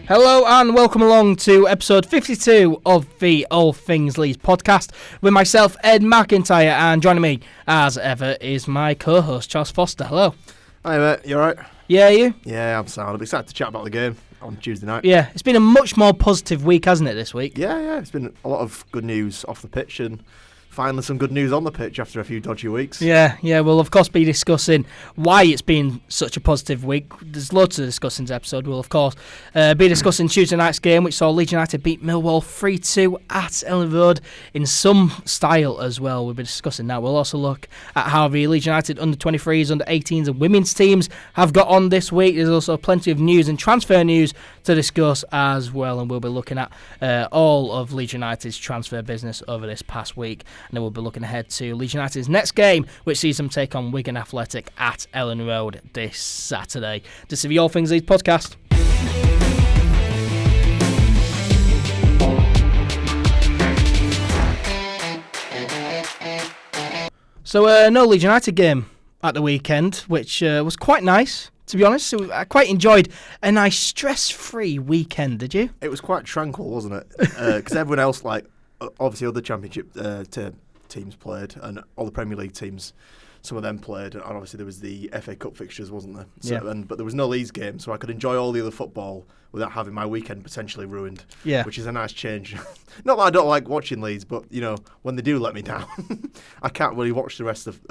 Hello and welcome along to episode 52 of the All Things Leeds podcast with myself, Ed McIntyre, and joining me, as ever, is my co-host, Charles Foster. Hello. Hi mate, you alright? Yeah, you? Yeah, I'm sound. I'm excited to chat about the game on Tuesday night. Yeah, it's been a much more positive week, hasn't it, this week? Yeah, it's been a lot of good news off the pitch and finally some good news on the pitch after a few dodgy weeks. Yeah, we'll of course be discussing why it's been such a positive week. There's loads to discuss in this episode. We'll of course be discussing Tuesday night's game, which saw Leeds United beat Millwall 3-2 at Elland Road in some style as well. We'll be discussing that. We'll also look at how the Leeds United under-23s, under-18s and women's teams have got on this week. There's also plenty of news and transfer news to discuss as well, and we'll be looking at all of Leeds United's transfer business over this past week. And then we'll be looking ahead to Leeds United's next game, which sees them take on Wigan Athletic at Elland Road this Saturday. This is the All Things Leeds podcast. So, no Leeds United game at the weekend, which was quite nice, to be honest. So I quite enjoyed a nice stress-free weekend, did you? It was quite tranquil, wasn't it? Because everyone else, obviously other championship teams played and all the Premier League teams, some of them played, and obviously there was the FA Cup fixtures, wasn't there? So, yeah. But there was no Leeds game, so I could enjoy all the other football without having my weekend potentially ruined. Yeah. Which is a nice change. Not that I don't like watching Leeds, but when they do let me down, I can't really watch the rest of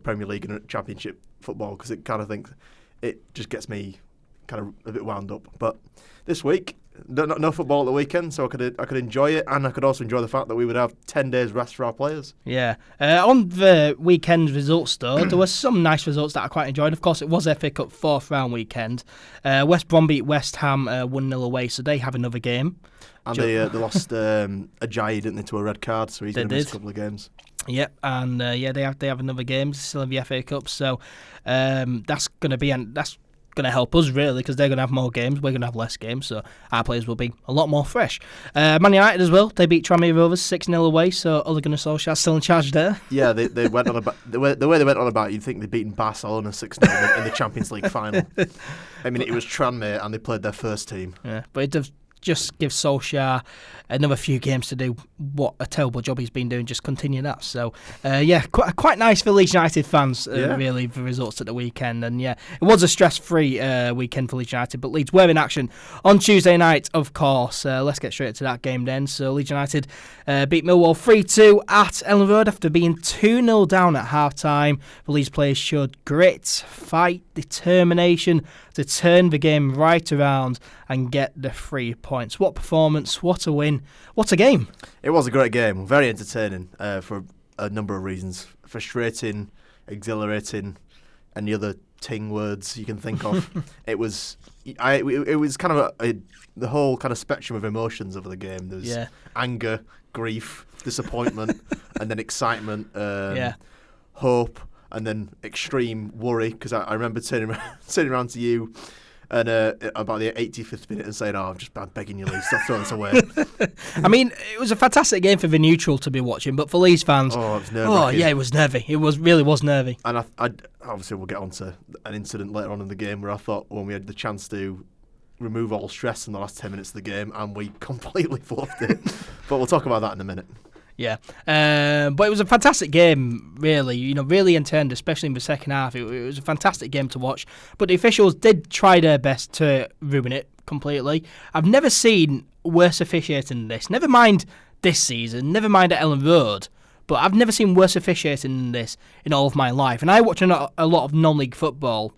Premier League and Championship football because it kind of thinks it just gets me kind of a bit wound up. But this week, no football at the weekend, so I could enjoy it, and I could also enjoy the fact that we would have 10 days rest for our players. Yeah. On the weekend results, though, there were some nice results that I quite enjoyed. Of course, it was FA Cup 4th round weekend. West Brom beat West Ham 1-0 away, so they have another game. And they lost Ajayi, didn't they, to a red card, so he's going to miss a couple of games. Yep, and they have another game still in the FA Cup, so that's going to help us really because they're going to have more games, we're going to have less games, so our players will be a lot more fresh. Man United as well, they beat Tranmere Rovers 6-0 away, so Ole Gunnar Solskjaer still in charge there. Yeah, they went on about the way they went on about. You'd think they'd beaten Barcelona 6-0 in the Champions League final. I mean, it was Tranmere and they played their first team. Yeah, but it does just give Solskjaer another few games to do what a terrible job he's been doing, just continue that. So, quite nice for Leeds United fans, really, the results at the weekend. And yeah, it was a stress-free weekend for Leeds United, but Leeds were in action on Tuesday night, of course. Let's get straight to that game then. So, Leeds United beat Millwall 3-2 at Elland Road after being 2-0 down at half-time. The Leeds players showed grit, fight, determination to turn the game right around and get the 3 points. What performance, what a win, what a game. It was a great game, very entertaining for a number of reasons. Frustrating, exhilarating, and the other ting words you can think of. It was kind of the whole kind of spectrum of emotions of the game. There's anger, grief, disappointment, and then excitement, hope, and then extreme worry, because I remember turning around to you and about the 85th minute and saying, I'm begging you, Lee, stop throwing this away. I mean, it was a fantastic game for the neutral to be watching, but for Leeds fans, it was nerve-wracking. It was nervy. It really was nervy. And I obviously we'll get on to an incident later on in the game where I thought when we had the chance to remove all stress in the last 10 minutes of the game and we completely fluffed it. But we'll talk about that in a minute. Yeah, but it was a fantastic game, really. Really entertained, especially in the second half. It was a fantastic game to watch. But the officials did try their best to ruin it completely. I've never seen worse officiating than this. Never mind this season, never mind at Elland Road, but I've never seen worse officiating than this in all of my life. And I watch a lot of non-league football.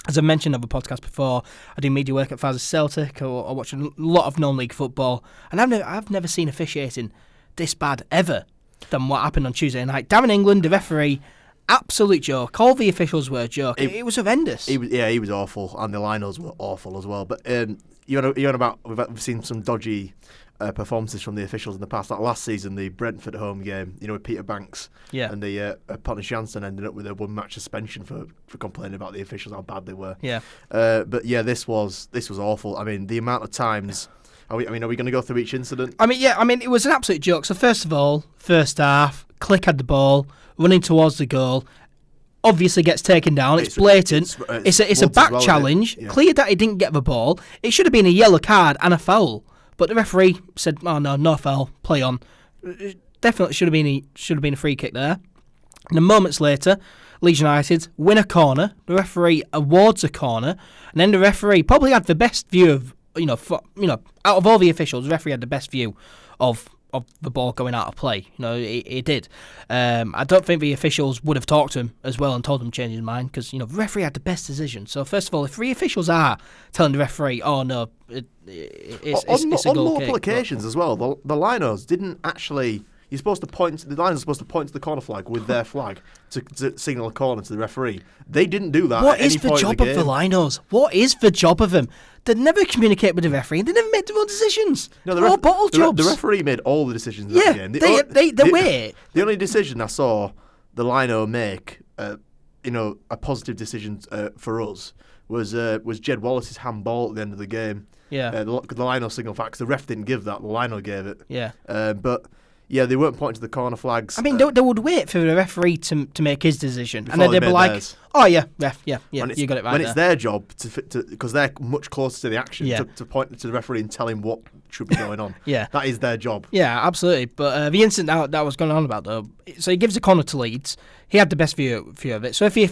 As I mentioned on the podcast before, I do media work at Faz's Celtic, or I watch a lot of non-league football, and I've never seen officiating this bad ever than what happened on Tuesday night. Darren England, the referee, absolute joke. All the officials were a joke. It was horrendous. He was awful, and the linos were awful as well. But we've seen some dodgy performances from the officials in the past. Like last season, the Brentford home game, with Peter Banks and the Pontus Jansson ended up with a one-match suspension for complaining about the officials, how bad they were. Yeah. But yeah, this was awful. I mean, the amount of times. Are we going to go through each incident? It was an absolute joke. So first of all, first half, Click had the ball, running towards the goal. obviously gets taken down. It's blatant. It's a back challenge. Yeah. Clear that he didn't get the ball. It should have been a yellow card and a foul. But the referee said, "Oh no foul. Play on." Definitely should have been a free kick there. And then moments later, Leeds United win a corner. The referee awards a corner, and then the referee probably had the best view of out of all the officials, the referee had the best view of the ball going out of play. He did. I don't think the officials would have talked to him as well and told him to change his mind, because the referee had the best decision. So first of all, if the officials are telling the referee, "Oh no, it's a goal kick," on multiple occasions as well, the linos didn't actually. The linos are supposed to point to the corner flag with their flag to signal a corner to the referee. They didn't do that. What is the job of the linos? What is the job of them? They never communicate with the referee. They never make their own decisions. No, they're all bottle jobs. The referee made all the decisions in that game. They wait. The only decision I saw the lino make, a positive decision for us was Jed Wallace's handball at the end of the game. Yeah. The lino signal fact, 'cause the ref didn't give that. The lino gave it. Yeah. But. Yeah, they weren't pointing to the corner flags. I mean, they would wait for the referee to make his decision, and then they'd be like, theirs. "Oh yeah, ref, yeah, you got it right." When it's their job because they're much closer to the action, to point to the referee and tell him what should be going on. Yeah, that is their job. Yeah, absolutely. But the incident that was going on about, though, so he gives a corner to Leeds. He had the best view of it. So if the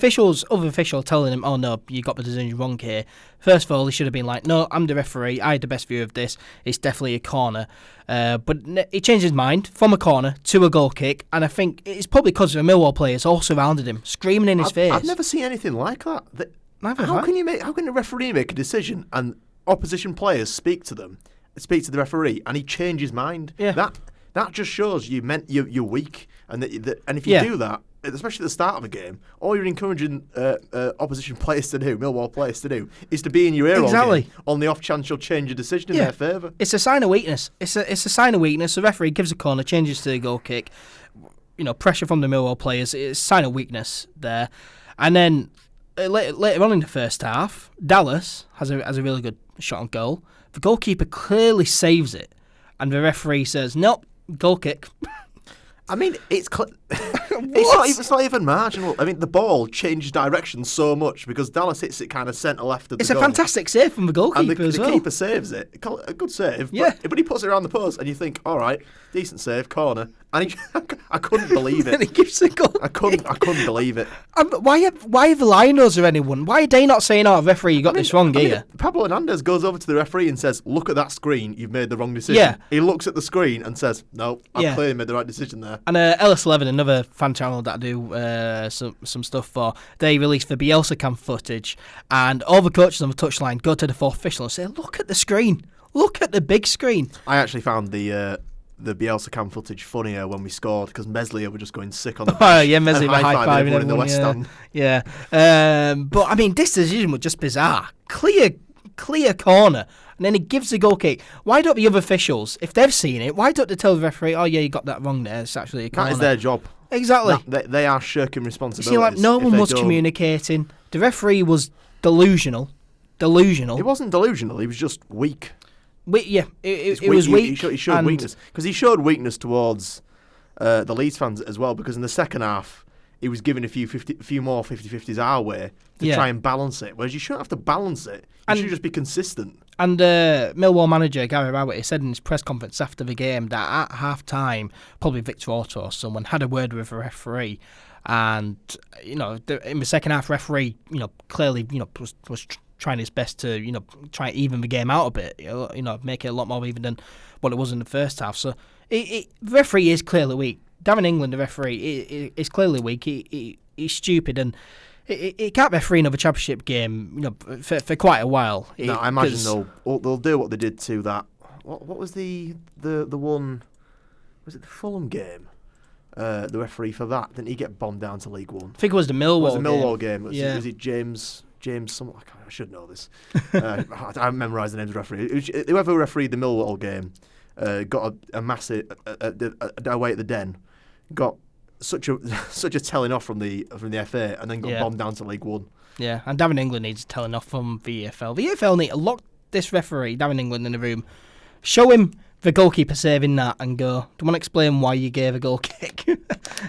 other official telling him, "Oh no, you got the decision wrong here," first of all, he should have been like, "No, I'm the referee. I had the best view of this. It's definitely a corner." But he changed his mind from a corner to a goal kick, and I think it's probably because the Millwall players all surrounded him, screaming in his face. I've never seen anything like that. How can a referee make a decision and opposition players speak to the referee, and he changes his mind? Yeah. That just shows you're weak, and if you do that, especially at the start of a game, all you're encouraging opposition players to do, Millwall players to do, is to be in your ear all game, on the off chance you'll change your decision in their favour. It's a sign of weakness. It's a sign of weakness. The referee gives a corner, changes to a goal kick. Pressure from the Millwall players. It's a sign of weakness there. And then later on in the first half, Dallas has a really good shot on goal. The goalkeeper clearly saves it, and the referee says, "Nope, goal kick." I mean, it's not even marginal. I mean, the ball changed direction so much because Dallas hits it kind of centre left of the goal. It's a fantastic save from the goalkeeper and the keeper saves it. A good save. Yeah. But he puts it around the post, and you think, all right, decent save, corner. And I couldn't believe it. And he gives a goal. I couldn't believe it. Why are the linos or anyone? Why are they not saying, "Oh, referee, you got this wrong here"? Pablo Hernandez goes over to the referee and says, "Look at that screen. You've made the wrong decision." Yeah. He looks at the screen and says, "No, I've clearly made the right decision there." And LS11, another fan channel that I do some stuff for, they released the Bielsa cam footage, and all the coaches on the touchline go to the fourth official and say, "Look at the screen. Look at the big screen." I actually found the Bielsa cam footage funnier when we scored because Meslier were just going sick on the pitch. Oh yeah, Meslier were high-fiving everyone in the West Stand. Yeah. But I mean, this decision was just bizarre. Clear corner, and then he gives the goal kick. Why don't the other officials, if they've seen it, why don't they tell the referee, "Oh yeah, you got that wrong there. It's actually a corner." That is their job. Exactly. They are shirking responsibilities. See, like no one was communicating. The referee was delusional. He wasn't delusional. He was just weak. It was weak. He showed weakness because he showed weakness towards the Leeds fans as well. Because in the second half, he was giving a few more 50-50s our way to try and balance it. Whereas you shouldn't have to balance it. You should just be consistent. And Millwall manager Gary Rowett, he said in his press conference after the game that at half time, probably Victor Otto or someone had a word with the referee, and in the second half, referee clearly was trying his best to try and even the game out a bit, make it a lot more even than what it was in the first half. So the referee is clearly weak. Darren England, the referee, is clearly weak. He's stupid, and he can't referee another championship game for quite a while. No, I imagine they'll do what they did to that. What was the one? Was it the Fulham game? The referee for that, didn't he get bombed down to League One? I think it was the Millwall. It was the Millwall game. Was it James? Something. I should know this. I memorised the name of the referee. Whoever refereed the Millwall game got a massive away at the Den. Got such a telling off from the FA, and then got bombed down to League One. Yeah, and Darren England needs telling off from the EFL. The EFL need to lock this referee, Darren England, in the room. Show him the goalkeeper saving that and go, do you want to explain why you gave a goal kick?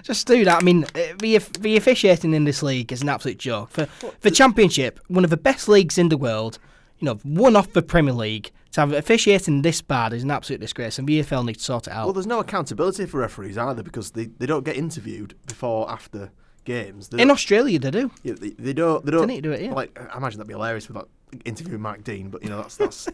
Just do that. I mean, the officiating in this league is an absolute joke. For the Championship, one of the best leagues in the world, one off the Premier League, to have officiating this bad is an absolute disgrace, and the EFL needs to sort it out. Well, there's no accountability for referees either, because they don't get interviewed before or after games. In Australia, they do. Yeah, they don't. They need to do it, yeah. Like, I imagine that'd be hilarious with interviewing Mike Dean, but that's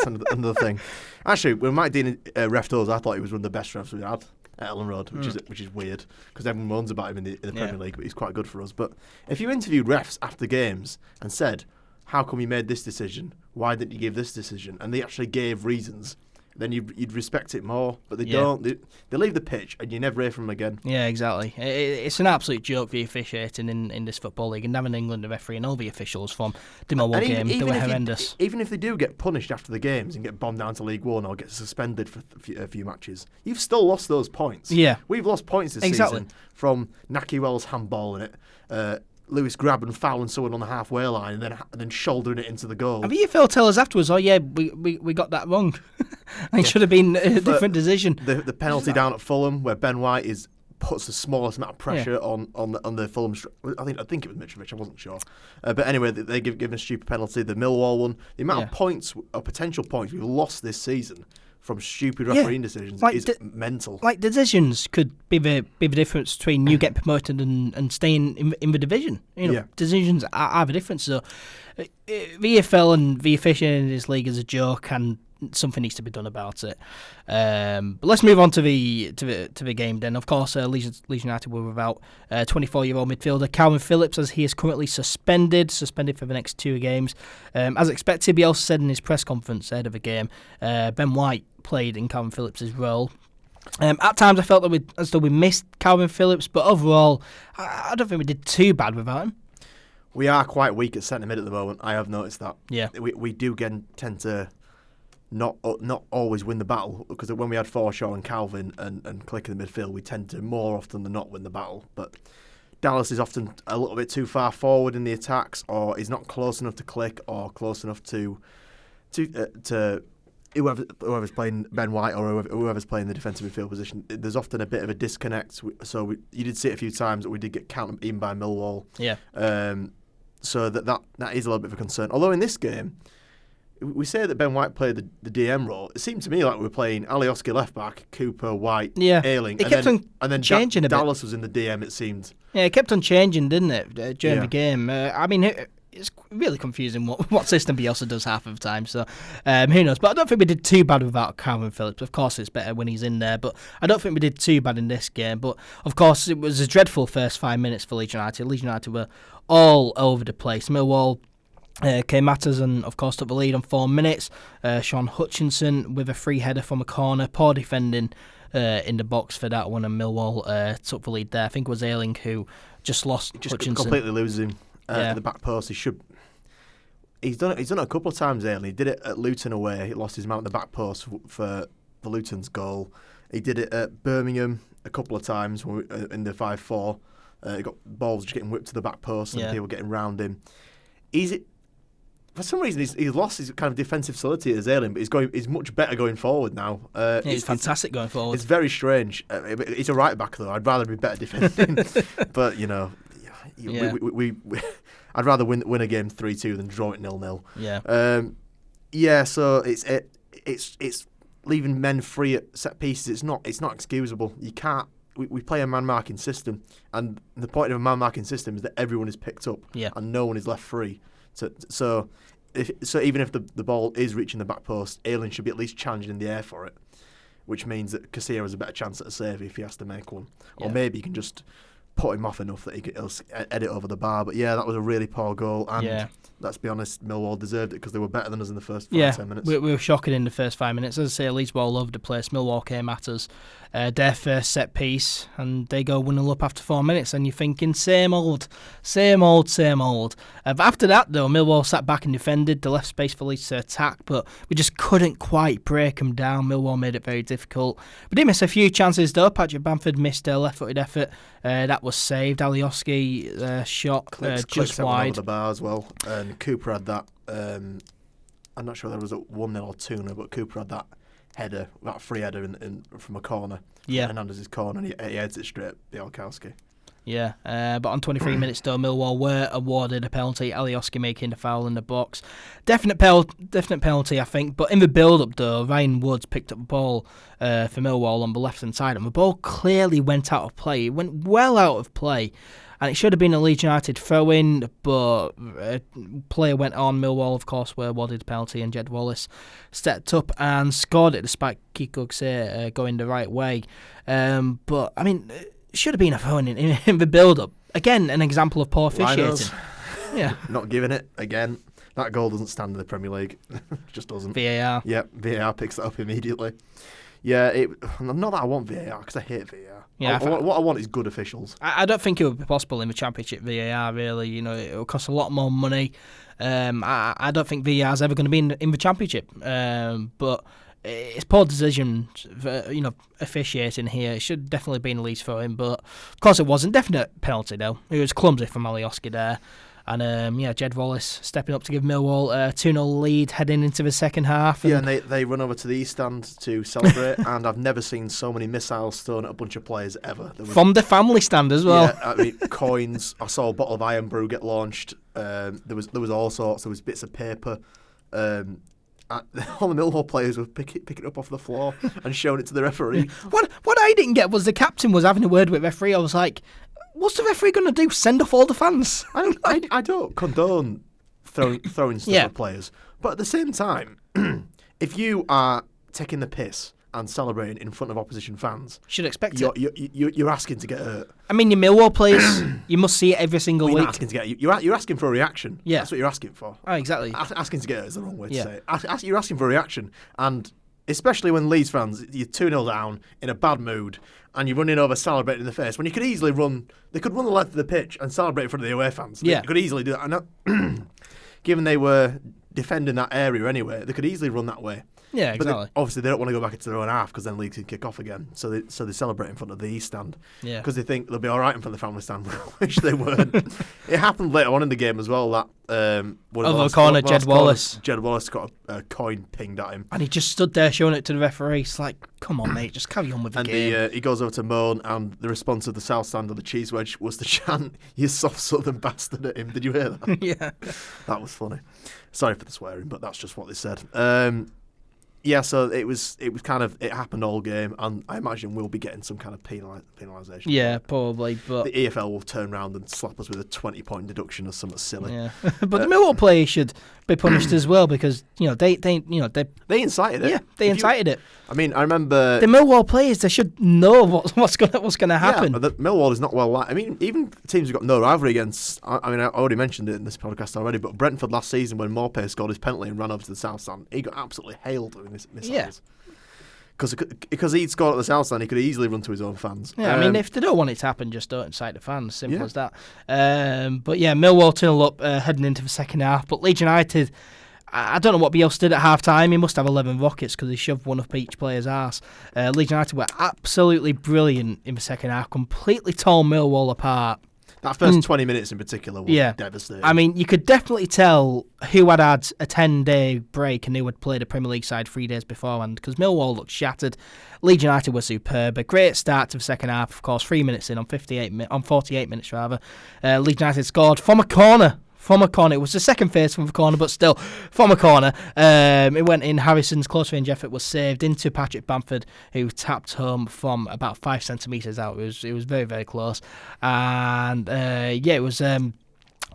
another thing. Actually, when Mike Dean refed us, I thought he was one of the best refs we had at Elland Road, which is weird because everyone moans about him in the Premier League, but he's quite good for us. But if you interviewed refs after games and said, how come you made this decision? Why didn't you give this decision? And they actually gave reasons, then you'd respect it more. But they don't. They leave the pitch and you never hear from them again. Yeah, exactly. It's an absolute joke the officiating in this football league. And having England the referee and all the officials from the Millwall game, they were horrendous. Even if they do get punished after the games and get bombed down to League One or get suspended for a few matches, you've still lost those points. Yeah. We've lost points this season from Naki Wells handballing it, Lewis grabbing, fouling someone on the halfway line, and then shouldering it into the goal. And the EFL tell us afterwards, we got that wrong. It should have been a different decision. The penalty down at Fulham, where Ben White puts the smallest amount of pressure on the Fulham. I think it was Mitrovic. I wasn't sure, but anyway, they give a stupid penalty. The Millwall one, the amount of points or potential points we've lost this season from stupid refereeing decisions is mental. Like, decisions could be the difference between you getting promoted and staying in the division. Decisions are the difference. So the EFL and the officiating in this league is a joke, and something needs to be done about it. But let's move on to the game then. Of course, Leeds United were without 24-year-old midfielder Calvin Phillips, as he is currently suspended for the next 2 games. As expected, Bielsa said in his press conference ahead of the game, Ben White played in Calvin Phillips' role. At times I felt as though we missed Calvin Phillips, but overall I don't think we did too bad without him. We are quite weak at centre mid at the moment. I have noticed that. Yeah. We do tend to not always win the battle, because when we had Forshaw and Calvin and Click in the midfield, we tend to more often than not win the battle. But Dallas is often a little bit too far forward in the attacks, or is not close enough to Click, or close enough to whoever's playing Ben White or whoever's playing the defensive midfield position. There's often a bit of a disconnect. So you did see it a few times that we did get counted even by Millwall. Yeah. So that is a little bit of a concern. Although in this game, we say that Ben White played the DM role. It seemed to me like we were playing Alioski left back, Cooper, White, Ayling. It kept on changing a bit. Dallas was in the DM, it seemed. Yeah, it kept on changing, didn't it, during the game? I mean, it's really confusing what system Bielsa does half of the time, so who knows. But I don't think we did too bad without Calvin Phillips. Of course, it's better when he's in there, but I don't think we did too bad in this game. But, of course, it was a dreadful first 5 minutes for Leeds United. Leeds United were all over the place. Millwall came at us and, of course, took the lead on 4 minutes. Sean Hutchinson with a free header from a corner. Poor defending in the box for that one, and Millwall took the lead there. I think it was Ayling who just lost Hutchinson. Completely losing him at the back post. He's done it a couple of times, Ayling. He did it at Luton away. He lost his man at the back post for the Luton's goal. He did it at Birmingham a couple of times in the 5-4. He got balls just getting whipped to the back post and people getting round him. For some reason, he's lost his kind of defensive solidity as Ayling, but he's much better going forward now. He's fantastic going forward. It's very strange. He's a right back though. I'd rather be better defending, but I'd rather win a game 3-2 than draw it 0-0. Yeah. So it's leaving men free at set pieces. It's not excusable. You can't. We play a man marking system, and the point of a man marking system is that everyone is picked up and no one is left free. So even if the ball is reaching the back post, Ayling should be at least challenging in the air for it, which means that Casilla has a better chance at a save if he has to make one. Or maybe you can just put him off enough that he'll edit over the bar. But that was a really poor goal. And let's be honest, Millwall deserved it because they were better than us in the first 5-10 minutes. We were shocking in the first 5 minutes. As I say, Leeds were all over the place. Millwall came at us, their first set piece, and they go 1-0 up after 4 minutes. And you're thinking, same old. But after that, though, Millwall sat back and defended. They left space for Leeds to attack, but we just couldn't quite break them down. Millwall made it very difficult. We did miss a few chances, though. Patrick Bamford missed a left-footed effort. That was saved. Alioski shot just wide. Over the bar as well. And Cooper had that. I'm not sure there was a 1-0 or 2-0, but Cooper had that header, that free header from a corner. Yeah. Hernandez's corner, and he heads it straight at Bielkowski. Yeah, but on 23 minutes though, Millwall were awarded a penalty. Alioski making the foul in the box. Definite penalty, I think. But in the build-up though, Ryan Woods picked up the ball for Millwall on the left-hand side, and the ball clearly went out of play. It went well out of play, and it should have been a Leeds United throw-in, but a player went on. Millwall, of course, were awarded a penalty, and Jed Wallace stepped up and scored it despite Kikogse going the right way. But, I mean, it should have been a throw-in in the build-up. Again, an example of poor officiating. Yeah. Not giving it, again. That goal doesn't stand in the Premier League. Just doesn't. VAR. Yep, VAR picks it up immediately. Yeah, not that I want VAR, because I hate VAR. Yeah, what I want is good officials. I don't think it would be possible in the Championship VAR, really. You know, it will cost a lot more money. I don't think VAR is ever going to be in the Championship. But it's poor decision for, officiating here. It should definitely be in the Leeds throw-in, but of course it wasn't. Definite penalty, though. It was clumsy from Alioski there. And, Jed Wallace stepping up to give Millwall a 2-0 lead heading into the second half. And they run over to the East Stand to celebrate, and I've never seen so many missiles thrown at a bunch of players ever. From the family stand as well. Yeah, I mean, coins. I saw a bottle of Iron Brew get launched. There was all sorts. There was bits of paper. All the Millwall players were picking it up off the floor and showing it to the referee. What I didn't get was the captain was having a word with the referee. I was like, what's the referee going to do? Send off all the fans? I don't condone throwing stuff at players. But at the same time, if you are taking the piss and celebrating in front of opposition fans, should expect you're asking to get hurt. I mean, your Millwall players, you must see it every single week. You're asking to get you're asking for a reaction. Yeah, that's what you're asking for. Oh, exactly. Asking to get hurt is the wrong way to say it. You're asking for a reaction, and especially when Leeds fans, you're 2-0 down in a bad mood, and you're running over celebrating in the face when you could easily run. They could run the length of the pitch and celebrate in front of the away fans. They could easily do that. And given they were defending that area anyway, they could easally run that way. Yeah, exactly. But obviously, they don't want to go back into their own half because then Leeds can kick off again. So they celebrate in front of the East Stand. Yeah. Because they think they'll be all right in front of the family stand, which they weren't. It happened later on in the game as well. That over corner, Jed Wallace. Jed Wallace got a coin pinged at him, and he just stood there showing it to the referee. It's like, come on, mate, just carry on with the game. And he goes over to moan, and the response of the South Stand of the Cheese Wedge was to chant, "You soft southern bastard" at him. Did you hear that? Yeah, that was funny. Sorry for the swearing, but that's just what they said. Yeah, so it happened all game, and I imagine we'll be getting some kind of penalisation. Yeah, probably, but the EFL will turn around and slap us with a 20-point deduction or something silly. Yeah, but the Millwall players should be punished as well because they incited it. Yeah, they incited it. I mean, I remember the Millwall players. They should know what's gonna happen. Yeah, but Millwall is not well liked. I mean, even teams have got no rivalry against. I mean, I already mentioned it in this podcast already, but Brentford last season when Morpay scored his penalty and ran over to the South Stand, he got absolutely hailed with missiles. Yeah. Because he'd scored at the South Stand, he could easily run to his own fans. Yeah, I mean, if they don't want it to happen, just don't incite the fans. Simple as that. But yeah, Millwall 2-0 up heading into the second half. But Leeds United, I don't know what Bielsa did at half time. He must have 11 rockets because he shoved one up each player's arse. Leeds United were absolutely brilliant in the second half, completely tore Millwall apart. That first 20 minutes in particular was devastating. I mean, you could definitely tell who had a 10-day break and who had played a Premier League side 3 days beforehand because Millwall looked shattered. Leeds United were superb. A great start to the second half, of course, 3 minutes in on 48 minutes rather. Leeds United scored from a corner. It was the second phase from the corner, but still from a corner. It went in. Harrison's close range effort was saved into Patrick Bamford, who tapped home from about 5 centimetres out. It was very, very close. And it was 2-1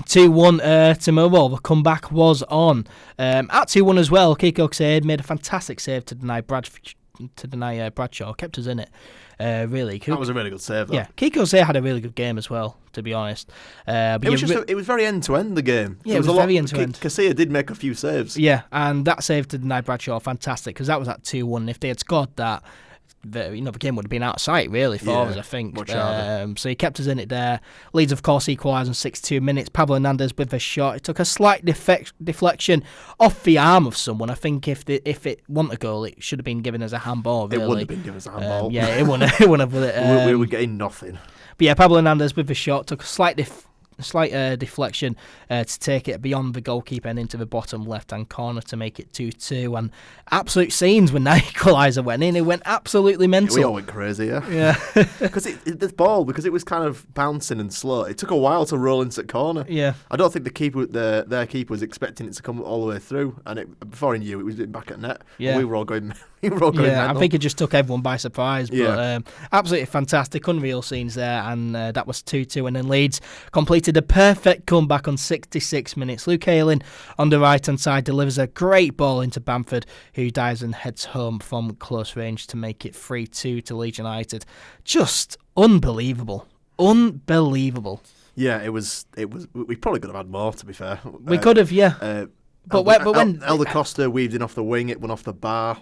to Millwall. The comeback was on. At 2-1 as well, Kikogse made a fantastic save to deny Bradshaw. Kept us in it. Really, that was a really good save. Though. Yeah, Kikogse had a really good game as well, to be honest. It was very end to end the game. Yeah, it was very end to end. Casilla did make a few saves. Yeah, and that save to deny Bradshaw, fantastic, because that was at 2-1. If they had scored that, the game would have been out of sight really for us, I think. So he kept us in it there. Leeds, of course, equalised in 62 minutes. Pablo Hernandez with a shot. It took a slight deflection off the arm of someone. I think if it wasn't a goal, it should have been given as a handball. Really. It wouldn't have been given as a handball. It wouldn't have. We were getting nothing. But yeah, Pablo Hernandez with the shot took a slight deflection to take it beyond the goalkeeper and into the bottom left-hand corner to make it 2-2. And absolute scenes when that equaliser went in. It went absolutely mental. We all went crazy, yeah. Yeah. Because this ball, because it was kind of bouncing and slow, it took a while to roll into the corner. Yeah. I don't think their keeper was expecting it to come all the way through, and before he knew it was back at net. Yeah. We were all going. I think it just took everyone by surprise. But Yeah. Absolutely fantastic, unreal scenes there, and that was 2-2. And then Leeds completed a perfect comeback on 66 minutes. Luke Ayling on the right-hand side delivers a great ball into Bamford, who dives and heads home from close range to make it 3-2 to Leeds United. Just unbelievable. Yeah, it was. We probably could have had more, to be fair. We could have, yeah. But when Elder Costa weaved in off the wing, it went off the bar.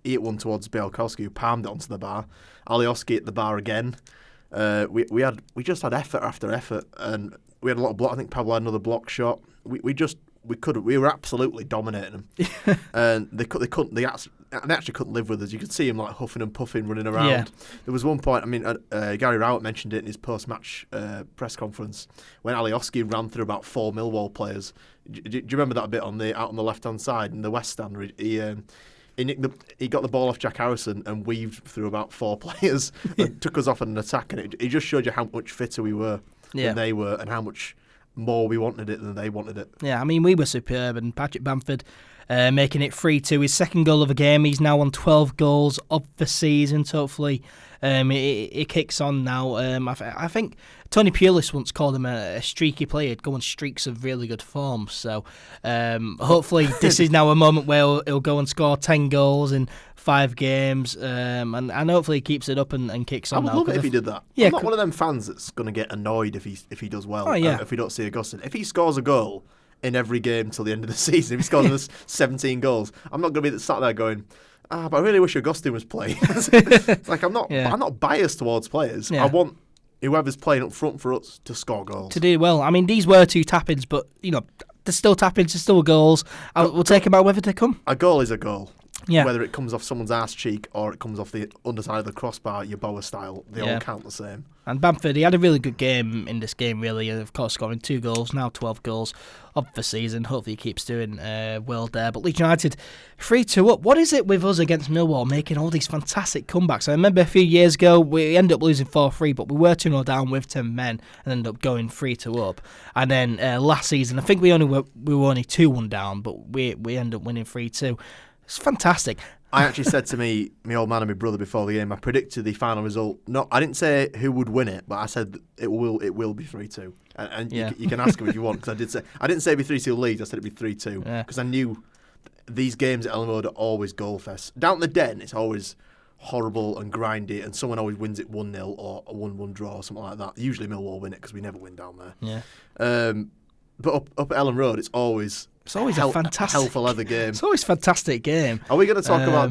He hit one towards Bielsa, who palmed it onto the bar. Alioski at the bar again. We just had effort after effort, and we had a lot of block. I think Pablo had another block shot. We were absolutely dominating them, and they actually couldn't live with us. You could see him like huffing and puffing, running around. Yeah. There was one point. I mean, Gary Rowett mentioned it in his post-match press conference when Alioski ran through about 4 Millwall players. Do you remember that bit out on the left-hand side in the West Stand? Where he got the ball off Jack Harrison and weaved through about 4 players and took us off on an attack, and it just showed you how much fitter we were than they were, and how much more we wanted it than they wanted it. Yeah, I mean, we were superb, and Patrick Bamford making it 3-2, his second goal of the game. He's now on 12 goals of the season, so hopefully it kicks on now. I think Tony Pulis once called him a streaky player. He'd go on streaks of really good form, so hopefully this is now a moment where he'll go and score 10 goals in 5 games, and hopefully he keeps it up and kicks on. I would love it if he did that. Yeah, I'm not one of them fans that's going to get annoyed if he does well. Oh, yeah. If we don't see Augustin. If he scores a goal in every game till the end of the season, if he scores 17 goals, I'm not going to be sat there going, but I really wish Augustin was playing. It's like I'm not biased towards players. Yeah. I want whoever's playing up front for us to score goals. To do well. I mean, these were 2 tap-ins, but there's still tap-ins, there's still goals. We'll take them out whether they come. A goal is a goal. Yeah. Whether it comes off someone's arse cheek or it comes off the underside of the crossbar, your Boa style, they all count the same. And Bamford, he had a really good game in this game, really. Of course, scoring 2 goals, now 12 goals of the season. Hopefully he keeps doing well there. But Leeds United, 3-2 up. What is it with us against Millwall making all these fantastic comebacks? I remember a few years ago, we ended up losing 4-3, but we were 2-0 down with 10 men and ended up going 3-2 up. And then last season, I think we were only 2-1 down, but we ended up winning 3-2. It's fantastic. I actually said to my old man and my brother before the game, I predicted the final result. No, I didn't say who would win it, but I said it will be 3-2. And you can ask him if you want, because I didn't say it'd be 3-2 Leeds. I said it'd be 3-2 because I knew these games at Elland Road are always goal fest. Down at the Den, it's always horrible and grindy, and someone always wins it 1-0 or a 1-1 draw or something like that. Usually Millwall win it because we never win down there. Yeah. But up at Elland Road, it's always a fantastic hell for leather game. It's always a fantastic game. Are we going to talk about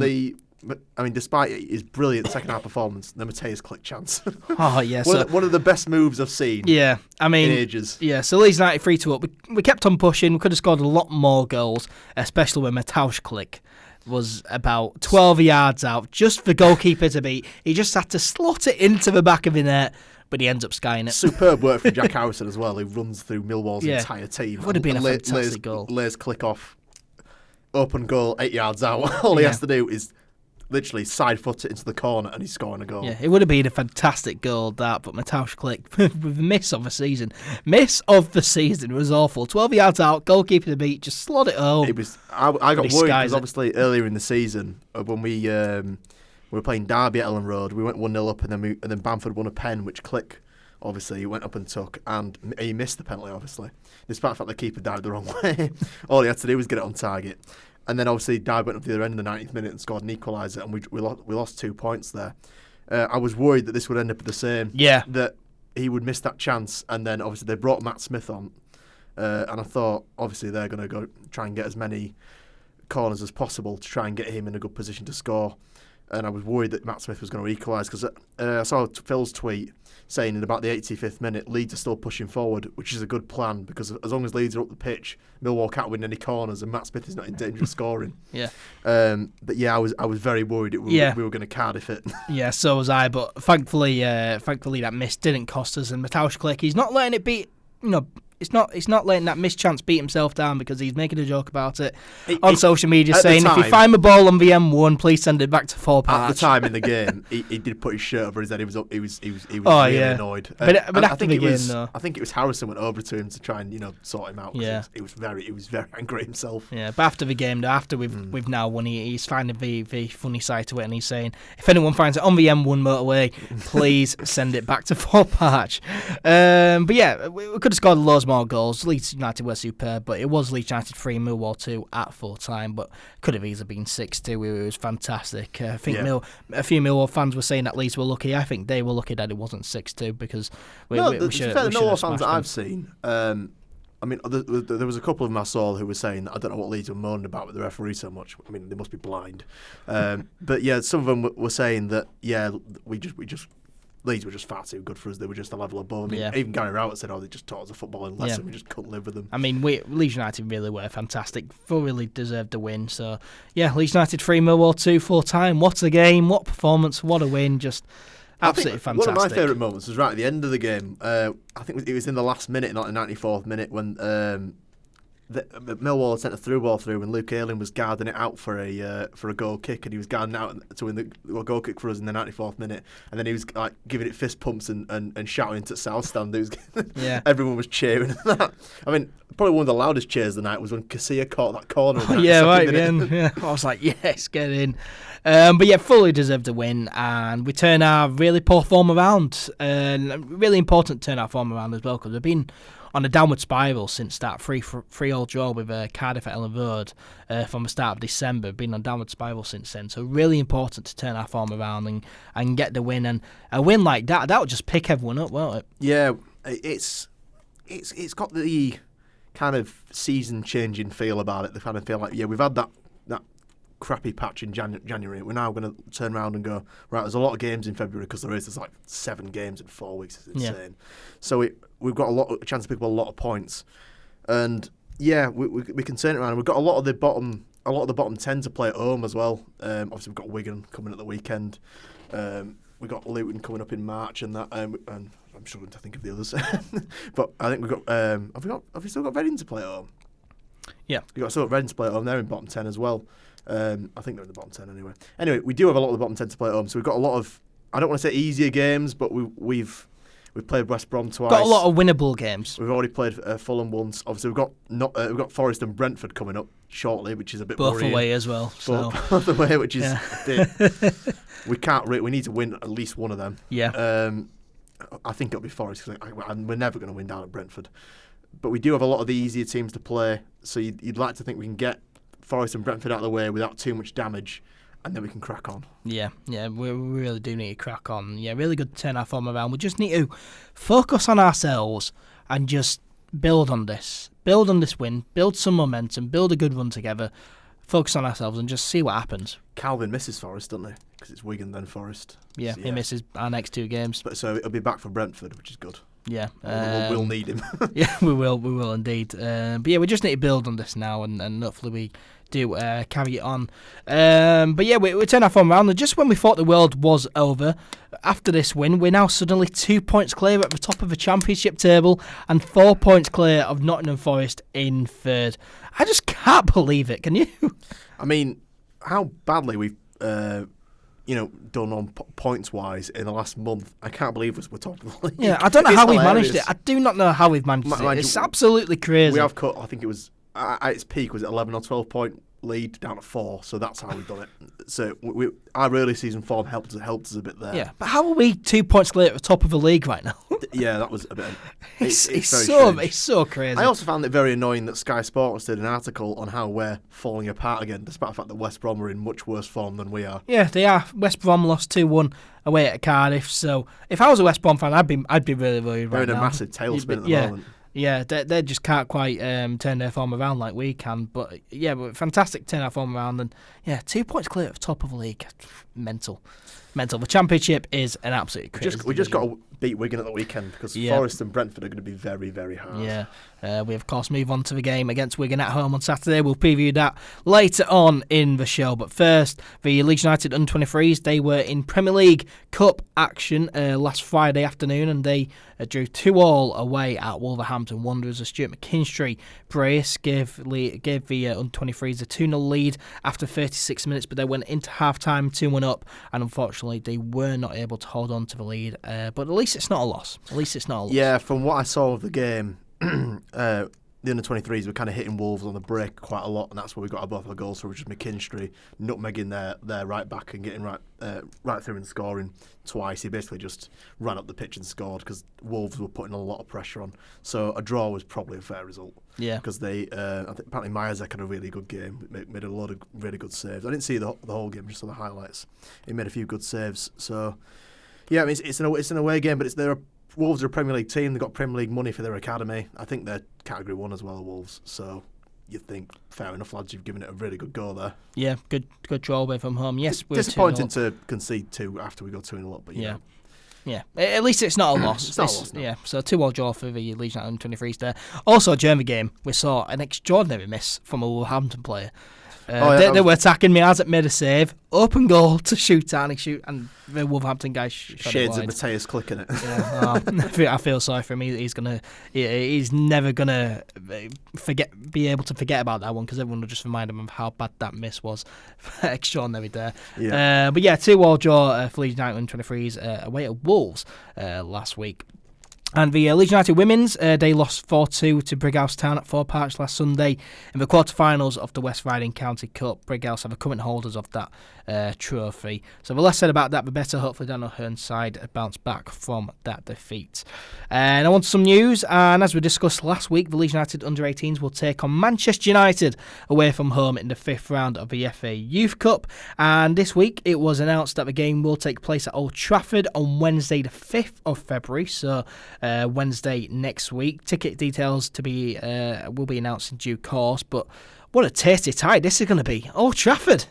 despite his brilliant second half performance, the Mateus Click chance? Oh yeah, one of the best moves I've seen. Yeah, I mean, in ages. Yeah, so Leeds United 3-2 up. We kept on pushing. We could have scored a lot more goals, especially when Mateus Click was about 12 yards out, just for goalkeeper to beat. He just had to slot it into the back of the net, but he ends up skying it. Superb work from Jack Harrison as well, who runs through Millwall's entire team. It would have been a fantastic goal. Lays Click off, open goal, 8 yards out. All he has to do is literally side foot it into the corner and he's scoring a goal. Yeah, it would have been a fantastic goal, that, but Mateus Click, with the miss of the season. Miss of the season was awful. 12 yards out, goalkeeper to beat, just slot it home. I got worried because obviously earlier in the season, when we were playing Derby at Elland Road, we went 1-0 up and then Bamford won a pen, which Click obviously went up and took, and he missed the penalty, obviously. Despite the fact the keeper dived the wrong way. All he had to do was get it on target. And then obviously Derby went up the other end in the 90th minute and scored an equaliser, and we lost 2 points there. I was worried that this would end up the same. Yeah. That he would miss that chance, and then obviously they brought Matt Smith on, and I thought obviously they're going to go try and get as many corners as possible to try and get him in a good position to score. and I was worried that Matt Smith was going to equalise because I saw Phil's tweet saying in about the 85th minute, Leeds are still pushing forward, which is a good plan because as long as Leeds are up the pitch, Millwall can't win any corners, and Matt Smith is not in danger of scoring. Yeah. But yeah, I was very worried we were going to Cardiff it. Yeah, so was I. But thankfully that miss didn't cost us. And Mateusz Klich, he's not letting it beat. It's not letting that missed chance beat himself down because he's making a joke about it on social media, saying if you find the ball on the M1, please send it back to Thorpe Arch. At the time in the game, he did put his shirt over his head. He was really annoyed. But after the game, though, I think it was Harrison went over to him to try and sort him out. Yeah, he was very angry himself. Yeah, but after the game, though, after we've now won, he's finding the funny side to it, and he's saying if anyone finds it on the M1 motorway, please send it back to Thorpe Arch. But yeah, we could have scored loads more goals. Leeds United were superb, but it was Leeds United 3, Millwall 2 at full time, but could have easily been 6-2. It was fantastic. I think a few Millwall fans were saying that Leeds were lucky. I think they were lucky that it wasn't 6-2 because the Millwall fans that I've seen, I mean, there was a couple of them I saw who were saying that I don't know what Leeds were moaning about with the referee so much. I mean, they must be blind. But yeah, some of them were saying that Leeds were just far too good for us. They were just a level above. I mean, even Gary Rowett said, they just taught us a footballing lesson. We just couldn't live with them. I mean, Leeds United really were fantastic. Thoroughly deserved the win. So, yeah, Leeds United 3, Millwall 2, full time. What a game, what performance, what a win. Just absolutely fantastic. One of my favourite moments was right at the end of the game. I think it was in the last minute, not the 94th minute, when Millwall had sent a through ball through and Luke Ayling was guarding it out for a goal kick, and he was guarding out to win the goal kick for us in the 94th minute, and then he was like giving it fist pumps and shouting to South Stand. Everyone was cheering. I mean, probably one of the loudest cheers of the night was when Casilla caught that corner. I was like, yes, get in. But yeah, fully deserved the win, and we turn our really poor form around, and really important to turn our form around as well, because we've been on a downward spiral since that 3-3 draw with Cardiff at Elland Road from the start of December. Been on a downward spiral since then, so really important to turn our form around and get the win. And a win like that would just pick everyone up, won't it? Yeah, it's got the kind of season-changing feel about it. The kind of feel like, we've had that crappy patch in January. We're now going to turn around and go, right, there's a lot of games in February because there's like 7 games in 4 weeks. It's insane. Yeah. So we've got a chance to pick up a lot of points, and we can turn it around. We've got a lot of the bottom 10 to play at home as well. Obviously we've got Wigan coming at the weekend. We've got Luton coming up in March, and that, and I'm struggling to think of the others. But I think we've got have we still got Reading to play at home? Yeah, we've got Reading to play at home. They're in bottom 10 as well. I think they're in the bottom 10 anyway. Anyway, we do have a lot of the bottom 10 to play at home, so we've got a lot of, I don't want to say easier games, but we've played West Brom twice. Got a lot of winnable games. We've already played Fulham once. Obviously, we've got Forest and Brentford coming up shortly, which is a bit both away as well. So. Both away, which is a bit. We need to win at least one of them. Yeah. I think it'll be Forest because we're never going to win down at Brentford. But we do have a lot of the easier teams to play, so you'd like to think we can get Forest and Brentford out of the way without too much damage, and then we can crack on. Yeah, we really do need to crack on. Yeah, really good to turn our form around. We just need to focus on ourselves and just build on this win, build some momentum, build a good run together, focus on ourselves and just see what happens. Calvin misses Forest, doesn't he? Because it's Wigan then Forest. Yeah, he misses our next 2 games. But so it'll be back for Brentford, which is good. Yeah, we'll need him. Yeah, we will indeed. But yeah, we just need to build on this now, and hopefully we do carry it on. But yeah, we turn our form around, and just when we thought the world was over, after this win, we're now suddenly 2 points clear at the top of the Championship table and 4 points clear of Nottingham Forest in 3rd. I just can't believe it. Can you? I mean, how badly we've done on points-wise in the last month. I can't believe we're top of the league. Yeah, I don't know how we've managed it. I do not know how we've managed it. It's absolutely crazy. We have cut, I think it was, at its peak, was it 11 or 12 point lead down to 4, so that's how we've done it. So our early season form helped us a bit there. Yeah, but how are we 2 points clear at the top of the league right now? Yeah, that was a bit. It's so crazy. I also found it very annoying that Sky Sports did an article on how we're falling apart again, despite the fact that West Brom are in much worse form than we are. Yeah, they are. West Brom lost 2-1 away at Cardiff. So if I was a West Brom fan, I'd be really worried right now. They're in a massive tailspin at the moment. Yeah, they just can't quite turn their form around like we can. But fantastic turn our form around, and 2 points clear at the top of the league. Mental. The Championship is an absolute crazy. We just got to beat Wigan at the weekend because Forest and Brentford are going to be very, very hard. Yeah. We, of course, move on to the game against Wigan at home on Saturday. We'll preview that later on in the show. But first, the Leeds United under-23s, they were in Premier League Cup action last Friday afternoon, and they drew 2-2 away at Wolverhampton Wanderers. A Stuart McKinstry brace gave the under-23s a 2-0 lead after 36 minutes, but they went into half-time 2-1 up, and unfortunately they were not able to hold on to the lead. But at least it's not a loss. Yeah, from what I saw of the game, the under-23s were kind of hitting Wolves on the break quite a lot, and that's where we got both our goals, which was McKinstry nutmegging their right back and getting right through and scoring twice. He basically just ran up the pitch and scored because Wolves were putting a lot of pressure on. So a draw was probably a fair result. Yeah, because they, I think apparently Majacek had a really good game. Made a lot of really good saves. I didn't see the whole game, just saw the highlights. He made a few good saves. So yeah, I mean it's an away game, but Wolves are a Premier League team. They've got Premier League money for their academy. I think they're Category 1 as well, Wolves. So you think, fair enough, lads, you've given it a really good go there. Yeah, good draw away from home. Yes, we're disappointing to concede 2 after we got 2-0 up, but yeah. Yeah, at least it's not a loss. It's not a loss, no. Yeah, so 2-2 draw for the Leeds United under-23s there. Also, during the game, we saw an extraordinary miss from a Wolverhampton player. They were attacking. Majacek made a save, open goal to shoot, and the Wolverhampton guy shades of Mateus clicking it. Yeah, I feel sorry for him. He's never gonna be able to forget about that one because everyone will just remind him of how bad that miss was. Extraordinary there. Yeah. But 2-2 draw for Leeds United under-23s away at Wolves last week. And the Leeds United women's, they lost 4-2 to Brighouse Town at Four Parks last Sunday in the quarter-finals of the West Riding County Cup. Brighouse are the current holders of that trophy. So the less said about that, the better. Hopefully Dan O'Hearn's side bounce back from that defeat. And I want some news, and as we discussed last week, the Leeds United under-18s will take on Manchester United away from home in the 5th round of the FA Youth Cup. And this week it was announced that the game will take place at Old Trafford on Wednesday the 5th of February, so Wednesday next week. Ticket details will be announced in due course, but what a tasty tie this is going to be. Old Trafford.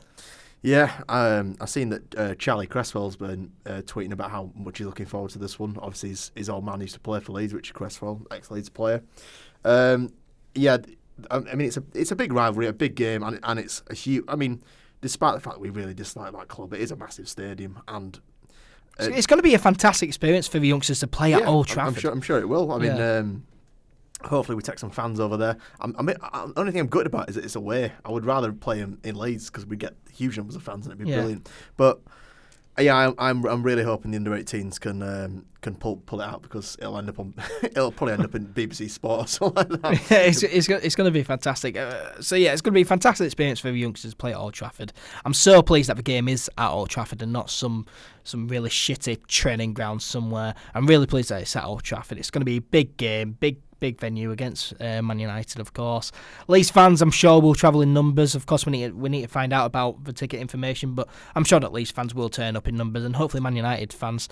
Yeah, I've seen that Charlie Cresswell's been tweeting about how much he's looking forward to this one. Obviously, his old man used to play for Leeds, Richard Cresswell, ex-Leeds player. I mean, it's a big rivalry, a big game, and it's a huge. I mean, despite the fact that we really dislike that club, it is a massive stadium, and it's going to be a fantastic experience for the youngsters to play at Old Trafford. I'm sure it will. I mean, hopefully we take some fans over there. The only thing I'm gutted about is that it's away. I would rather play in Leeds because we get huge numbers of fans and it'd be brilliant. But yeah, I'm really hoping the under-18s can pull it out because it'll probably end up in BBC Sport or something like that. Yeah, it's going to be fantastic. It's going to be a fantastic experience for the youngsters to play at Old Trafford. I'm so pleased that the game is at Old Trafford and not some really shitty training ground somewhere. I'm really pleased that it's at Old Trafford. It's going to be a big game, big venue against Man United, of course. Leeds fans, I'm sure, will travel in numbers. Of course, we need to find out about the ticket information, but I'm sure that Leeds fans will turn up in numbers, and hopefully Man United fans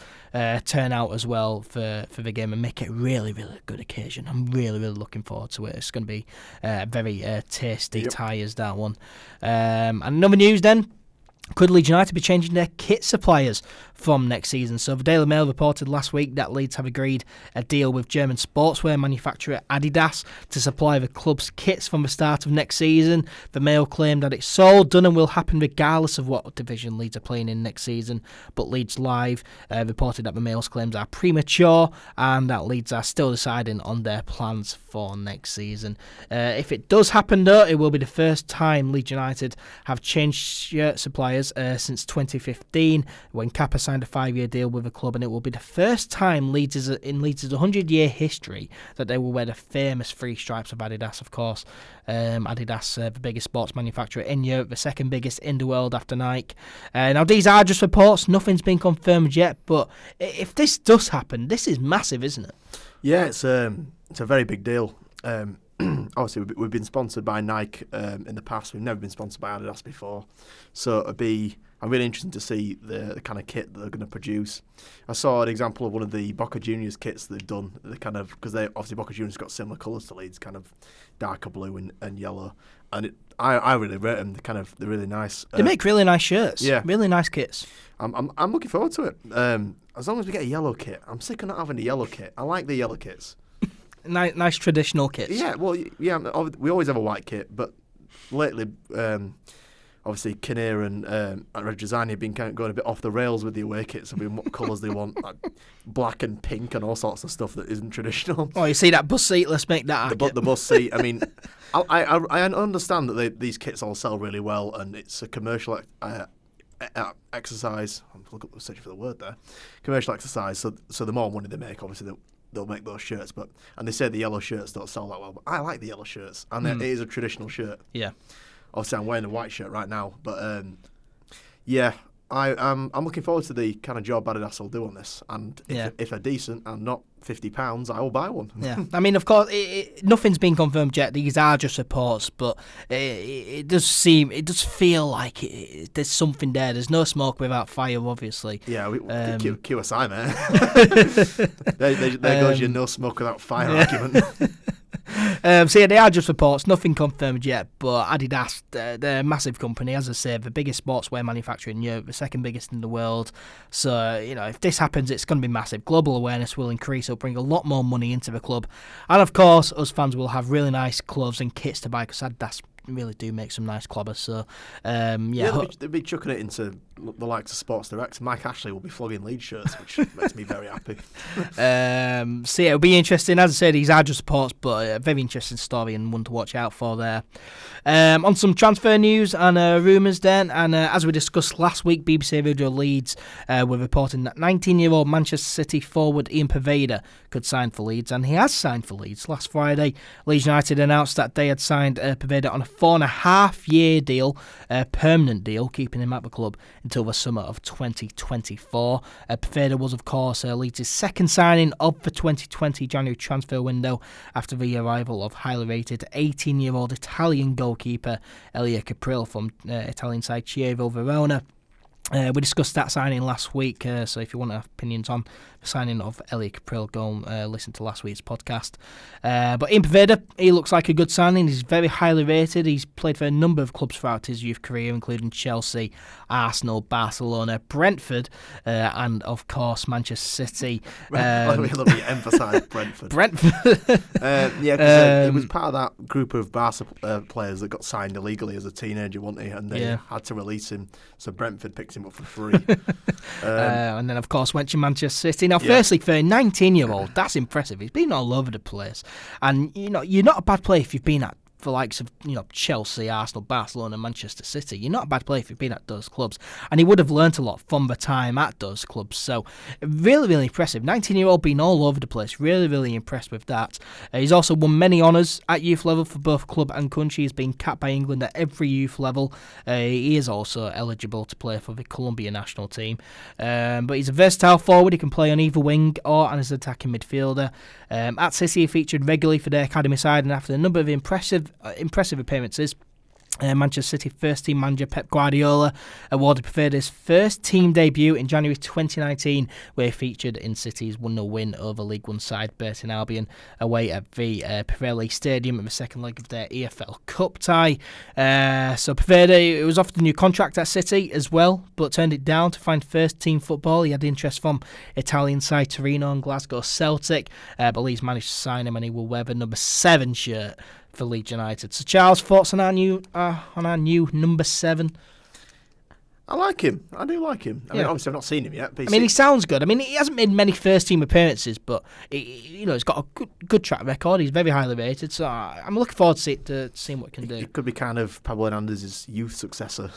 turn out as well for the game and make it a really, really good occasion. I'm really, really looking forward to it. It's going to be a very tasty tie as that one. And another news then. Could Leeds United be changing their kit suppliers from next season? So the Daily Mail reported last week that Leeds have agreed a deal with German sportswear manufacturer Adidas to supply the club's kits from the start of next season. The Mail claimed that it's all done and will happen regardless of what division Leeds are playing in next season. But Leeds Live reported that the Mail's claims are premature and that Leeds are still deciding on their plans for next season. If it does happen though, it will be the first time Leeds United have changed shirt suppliers since 2015 when Kappa signed a 5-year deal with the club, and it will be the first time in Leeds' 100-year history that they will wear the famous 3 stripes of Adidas, of course. Adidas, the biggest sports manufacturer in Europe, the second biggest in the world after Nike. Now these are just reports, nothing's been confirmed yet, but if this does happen, this is massive, isn't it? Yeah, it's a very big deal. obviously we've been sponsored by Nike in the past. We've never been sponsored by Adidas before, so I'm really interested to see the kind of kit that they're going to produce. I saw an example of one of the Boca Juniors kits they've done. Because obviously Boca Juniors got similar colours to Leeds, kind of darker blue and yellow, and I really rate them. They're really nice. They make really nice shirts. Yeah, really nice kits. I'm looking forward to it. As long as we get a yellow kit, I'm sick of not having a yellow kit. I like the yellow kits. Nice traditional kits. Yeah, well, yeah, we always have a white kit, but lately, obviously, Kinnear and Reggiani have been kind of going a bit off the rails with the away kits and what colours they want, like black and pink and all sorts of stuff that isn't traditional. Oh, you see that bus seat? Let's make that the bus seat. I mean, I understand that these kits all sell really well, and it's a commercial exercise. I'm searching for the word there. Commercial exercise. So the more money they make, obviously, they'll make those shirts. And they say the yellow shirts don't sell that well, but I like the yellow shirts, and it is a traditional shirt. Yeah. Obviously, I'm wearing a white shirt right now, but yeah, I'm looking forward to the kind of job Adidas will do on this. And if they're decent and not £50, I will buy one. Yeah, I mean, of course, nothing's been confirmed yet. These are just reports, but it does feel like there's something there. There's no smoke without fire, obviously. Yeah, QSI, man. there goes your no smoke without fire argument. So yeah, they are just reports, nothing confirmed yet, but Adidas, they're a massive company, as I say, the biggest sportswear manufacturer in Europe, the second biggest in the world. So, if this happens, it's going to be massive. Global awareness will increase, it'll bring a lot more money into the club. And of course, us fans will have really nice clothes and kits to buy, because Adidas really do make some nice clobbers. So, they'll be chucking it into the likes of Sports Direct. Mike Ashley will be flogging Leeds shirts, which makes me very happy. So yeah, it'll be interesting. As I said, these are just reports, but a very interesting story and one to watch out for there. On some transfer news and rumours then, and as we discussed last week, BBC Radio Leeds were reporting that 19-year-old Manchester City forward Ian Poveda could sign for Leeds, and he has signed for Leeds. Last Friday, Leeds United announced that they had signed Poveda on a 4.5-year deal, a permanent deal, keeping him at the club until the summer of 2024. Poveda was, of course, Leeds' second signing of the 2020 January transfer window after the arrival of highly rated 18-year-old Italian goalkeeper Elia Capril from Italian side Chievo Verona. We discussed that signing last week, so if you want to have opinions on the signing of Elia Capril, go and listen to last week's podcast. But Ian Poveda, he looks like a good signing. He's very highly rated. He's played for a number of clubs throughout his youth career, including Chelsea, Arsenal, Barcelona, Brentford, and of course Manchester City. Let me emphasise Brentford. Because he was part of that group of Barca players that got signed illegally as a teenager, wasn't he? And they had to release him, so Brentford picked him up for free. And then, of course, went to Manchester City. Now, firstly, for a 19-year-old, that's impressive. He's been all over the place. And, you're not a bad player if you've been at the likes of Chelsea, Arsenal, Barcelona, Manchester City. You're not a bad player if you've been at those clubs, and he would have learnt a lot from the time at those clubs. So really, really impressive. 19-year-old being all over the place. Really, really impressed with that. He's also won many honours at youth level for both club and country. He's been capped by England at every youth level. He is also eligible to play for the Colombia national team. But he's a versatile forward. He can play on either wing or as an attacking midfielder. At City, he featured regularly for their academy side, and after a number of impressive appearances, Manchester City first team manager Pep Guardiola awarded Poveda's first team debut in January 2019, where he featured in City's 1-0 win over League One side Burton Albion away at the Pirelli Stadium in the second leg of their EFL Cup tie. So Poveda was offered a new contract at City as well, but turned it down to find first team football. He had interest from Italian side Torino and Glasgow Celtic, but Leeds managed to sign him, and he will wear the number 7 shirt for Leeds United. So, Charles, thoughts on our new number 7? I like him. I do like him. I mean, obviously, I've not seen him yet. But he sounds good. I mean, he hasn't made many first-team appearances, but he's got a good track record. He's very highly rated, so I'm looking forward to seeing what he can do. It could be kind of Pablo Hernandez's youth successor.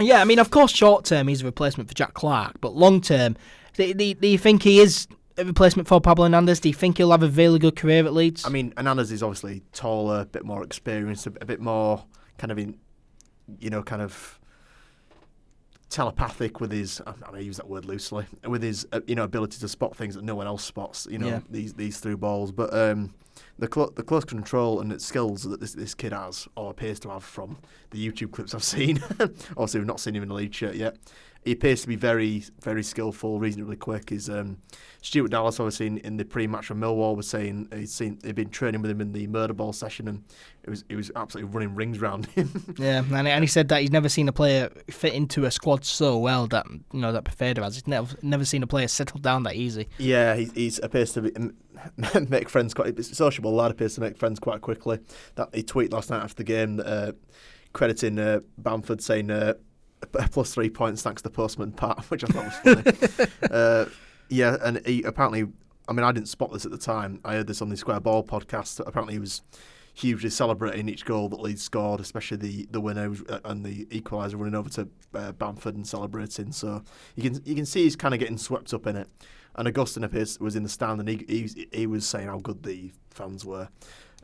Yeah, I mean, of course, short-term, he's a replacement for Jack Clark, but long-term, do you think he is a replacement for Pablo Hernandez? Do you think he'll have a really good career at Leeds? I mean, Hernandez is obviously taller, a bit more experienced, a bit more kind of telepathic with his, I use that word loosely, with his ability to spot things that no one else spots, these through balls. But the close control and its skills that this kid has, or appears to have from the YouTube clips I've seen. Obviously, we've not seen him in a Leeds shirt yet. He appears to be very, very skillful, reasonably quick. Stuart Dallas, obviously, in the pre-match from Millwall, was saying they'd been training with him in the murder ball session, and it was absolutely running rings around him. Yeah, and he said that he's never seen a player fit into a squad so well that that Pervada has. He's never seen a player settle down that easy. Yeah, he appears to make friends quite. It's a sociable lad, appears to make friends quite quickly. That he tweeted last night after the game, crediting Bamford, saying plus 3 points thanks to Postman Pat, which I thought was funny. Yeah, and he apparently, I mean, I didn't spot this at the time. I heard this on the Square Ball podcast. Apparently, he was hugely celebrating each goal that Leeds scored, especially the winner and the equaliser, running over to Bamford and celebrating. So you can see he's kind of getting swept up in it. And Augustine was in the stand, and he was saying how good the fans were,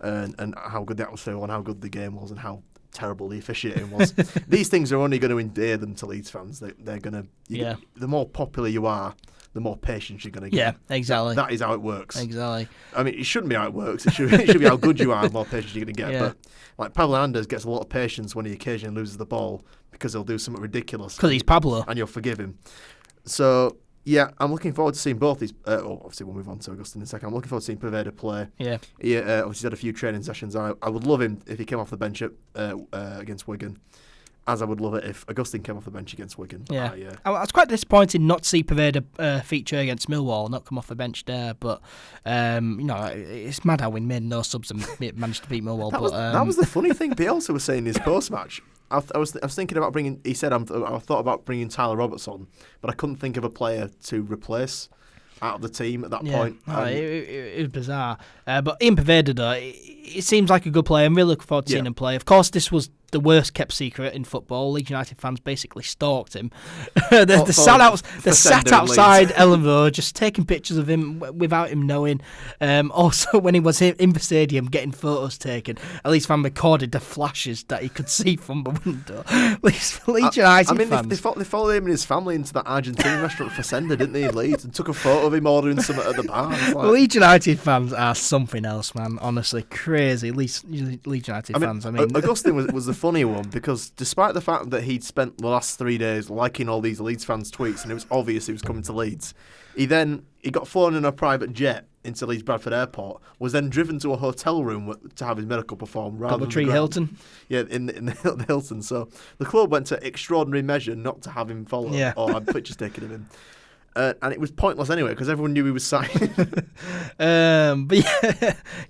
and how good the atmosphere was, and how good the game was, and how terrible the officiating was. These things are only going to endear them to Leeds fans. They're going to. The more popular you are, the more patience you're going to get. Yeah, exactly. That is how it works. Exactly. I mean, it shouldn't be how it works. It should be how good you are, the more patience you're going to get. Yeah. But like Pablo Hernandez gets a lot of patience when he occasionally loses the ball because he'll do something ridiculous. Because he's Pablo. And you'll forgive him. So, yeah, I'm looking forward to seeing both these. Obviously, we'll move on to Augustine in a second. I'm looking forward to seeing Pervada play. Yeah. He obviously had a few training sessions. I would love him if he came off the bench against Wigan, as I would love it if Augustine came off the bench against Wigan. Yeah. I was quite disappointed not to see Pervada feature against Millwall, not come off the bench there. But, it's mad how we made no subs and managed to beat Millwall. That was the funny thing Bielsa was saying in his post-match. I was thinking about bringing. He said I thought about bringing Tyler Roberts on, but I couldn't think of a player to replace out of the team at that point. It was bizarre. But Ian Pervada, though, it seems like a good player. I'm really looking forward to seeing him play. Of course, this was the worst kept secret in football. Leeds United fans basically stalked him. They sat outside Elland Road, just taking pictures of him without him knowing. Also, when he was in the stadium getting photos taken, at least fan recorded the flashes that he could see from the window. Leeds United fans. They followed him and his family into that Argentine restaurant Fazenda, didn't they, in Leeds, and took a photo of him ordering something at the bar. Leeds United fans are something else, man. Honestly, crazy. Leeds United fans. Augustine was the funny one, because despite the fact that he'd spent the last 3 days liking all these Leeds fans' tweets and it was obvious he was coming to Leeds, he got flown in a private jet into Leeds Bradford Airport, was then driven to a hotel room to have his medical performed rather than Doubletree Hilton. Yeah, in the Hilton. So the club went to extraordinary measure not to have him follow or have pictures taken of him. And it was pointless anyway because everyone knew he was signed. But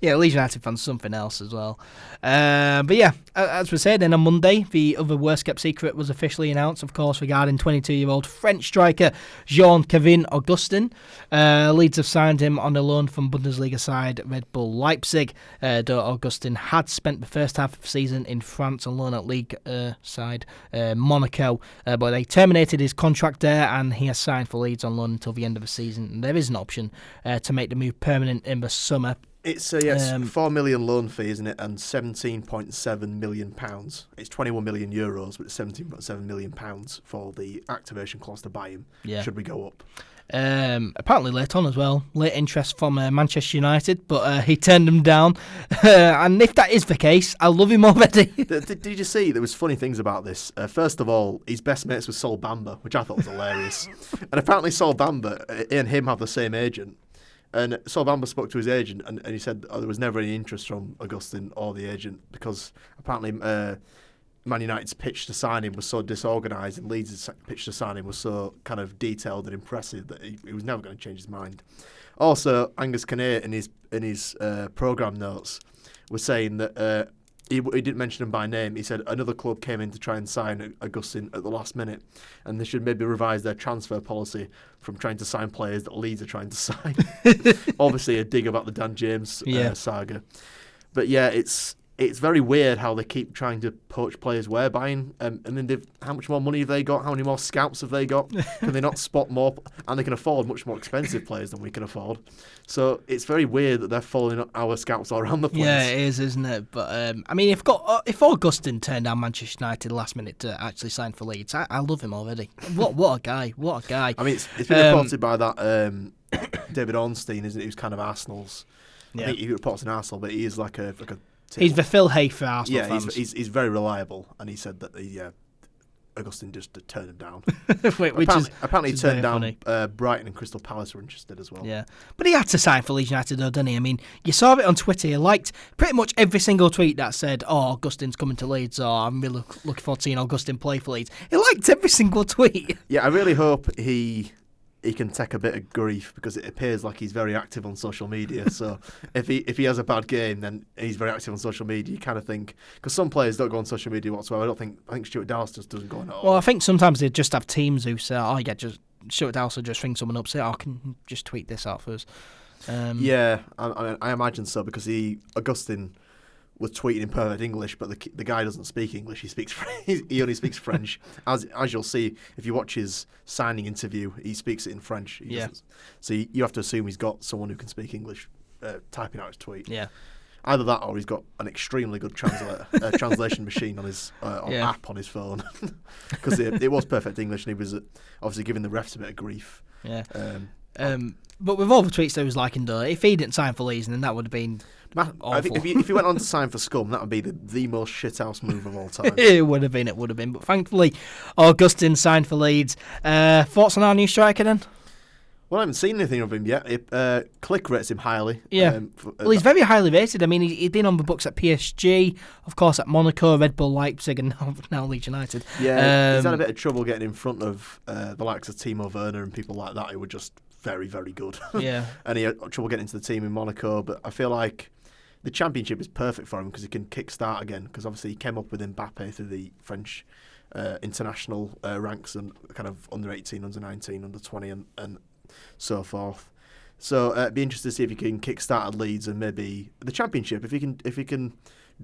Leeds United fans something else as well. But yeah, as we said, then on Monday, the other worst kept secret was officially announced, of course, regarding 22-year-old French striker Jean-Kevin Augustin. Leeds have signed him on a loan from Bundesliga side Red Bull Leipzig. Though Augustin had spent the first half of the season in France on loan at League side Monaco, but they terminated his contract there, and he has signed for Leeds on loan until the end of the season. And there is an option to make the move permanent in the summer. It's a 4 million loan fee, isn't it? And £17.7 million. It's 21 million euros, but it's £17.7 million for the activation clause to buy him. Yeah. Should we go up? Apparently late on as well. Late interest from Manchester United, but he turned them down. And if that is the case, I love him already. Did you see there was funny things about this? First of all, his best mates was Sol Bamba, which I thought was hilarious. And apparently Sol Bamba and him have the same agent. And Sol Bamba spoke to his agent, and he said there was never any interest from Augustine or the agent because apparently Man United's pitch to sign him was so disorganised and Leeds' pitch to sign him was so kind of detailed and impressive that he was never going to change his mind. Also, Angus Kinnear in his programme notes was saying that he didn't mention him by name. He said another club came in to try and sign Augustine at the last minute, and they should maybe revise their transfer policy from trying to sign players that Leeds are trying to sign. Obviously, a dig about the Dan James saga. But yeah, it's very weird how they keep trying to poach players we're buying. And then how much more money have they got? How many more scouts have they got? Can they not spot more? And they can afford much more expensive players than we can afford. So it's very weird that they're following our scouts all around the place. Yeah, it is, isn't it? But I mean, if Augustine turned down Manchester United last minute to actually sign for Leeds, I love him already. What a guy! What a guy! I mean, it's been reported by that David Ornstein, isn't it? Who's kind of Arsenal's I think he reports in Arsenal, but he is like a he's the Phil Hay for Arsenal fans. He's very reliable, and he said that Augustine just turned him down. Apparently he turned down Brighton and Crystal Palace were interested as well. Yeah, but he had to sign for Leeds United though, didn't he? I mean, you saw it on Twitter. He liked pretty much every single tweet that said, "Oh, Augustine's coming to Leeds," or "I'm really looking forward to seeing Augustine play for Leeds." He liked every single tweet. Yeah, I really hope he can take a bit of grief, because it appears like he's very active on social media. So if he has a bad game, then he's very active on social media. You kind of think, because some players don't go on social media whatsoever. I think Stuart Dallas just doesn't go on at all. Well, I think sometimes they just have teams who say, "Oh yeah, just Stuart Dallas will just ring someone up, say, oh, can you just tweet this out for us." Yeah, I imagine so, because Augustine was tweeting in perfect English, but the guy doesn't speak English. He only speaks French. As you'll see if you watch his signing interview, he speaks it in French. So you have to assume he's got someone who can speak English typing out his tweet. Yeah. Either that, or he's got an extremely good translation machine on his app on his phone, because it was perfect English, and he was obviously giving the refs a bit of grief. Yeah. But with all the tweets that he was liking, though, if he didn't sign for Leeds, then that would have been awful. I think if he went on to sign for Scum, that would be the most shithouse move of all time. It would have been. But thankfully, Augustine signed for Leeds. Thoughts on our new striker then? Well, I haven't seen anything of him yet. Click rates him highly. Yeah. Well, he's very highly rated. I mean, he's been on the books at PSG, of course at Monaco, Red Bull Leipzig, and now Leeds United. Yeah, he's had a bit of trouble getting in front of the likes of Timo Werner and people like that who were just very, very good. Yeah. And he had trouble getting into the team in Monaco, but I feel like the Championship is perfect for him, because he can kick-start again, because obviously he came up with Mbappe through the French international ranks, and kind of under 18, under 19, under 20, and so forth. So it'd be interesting to see if he can kick-start at Leeds, and maybe the Championship, if he can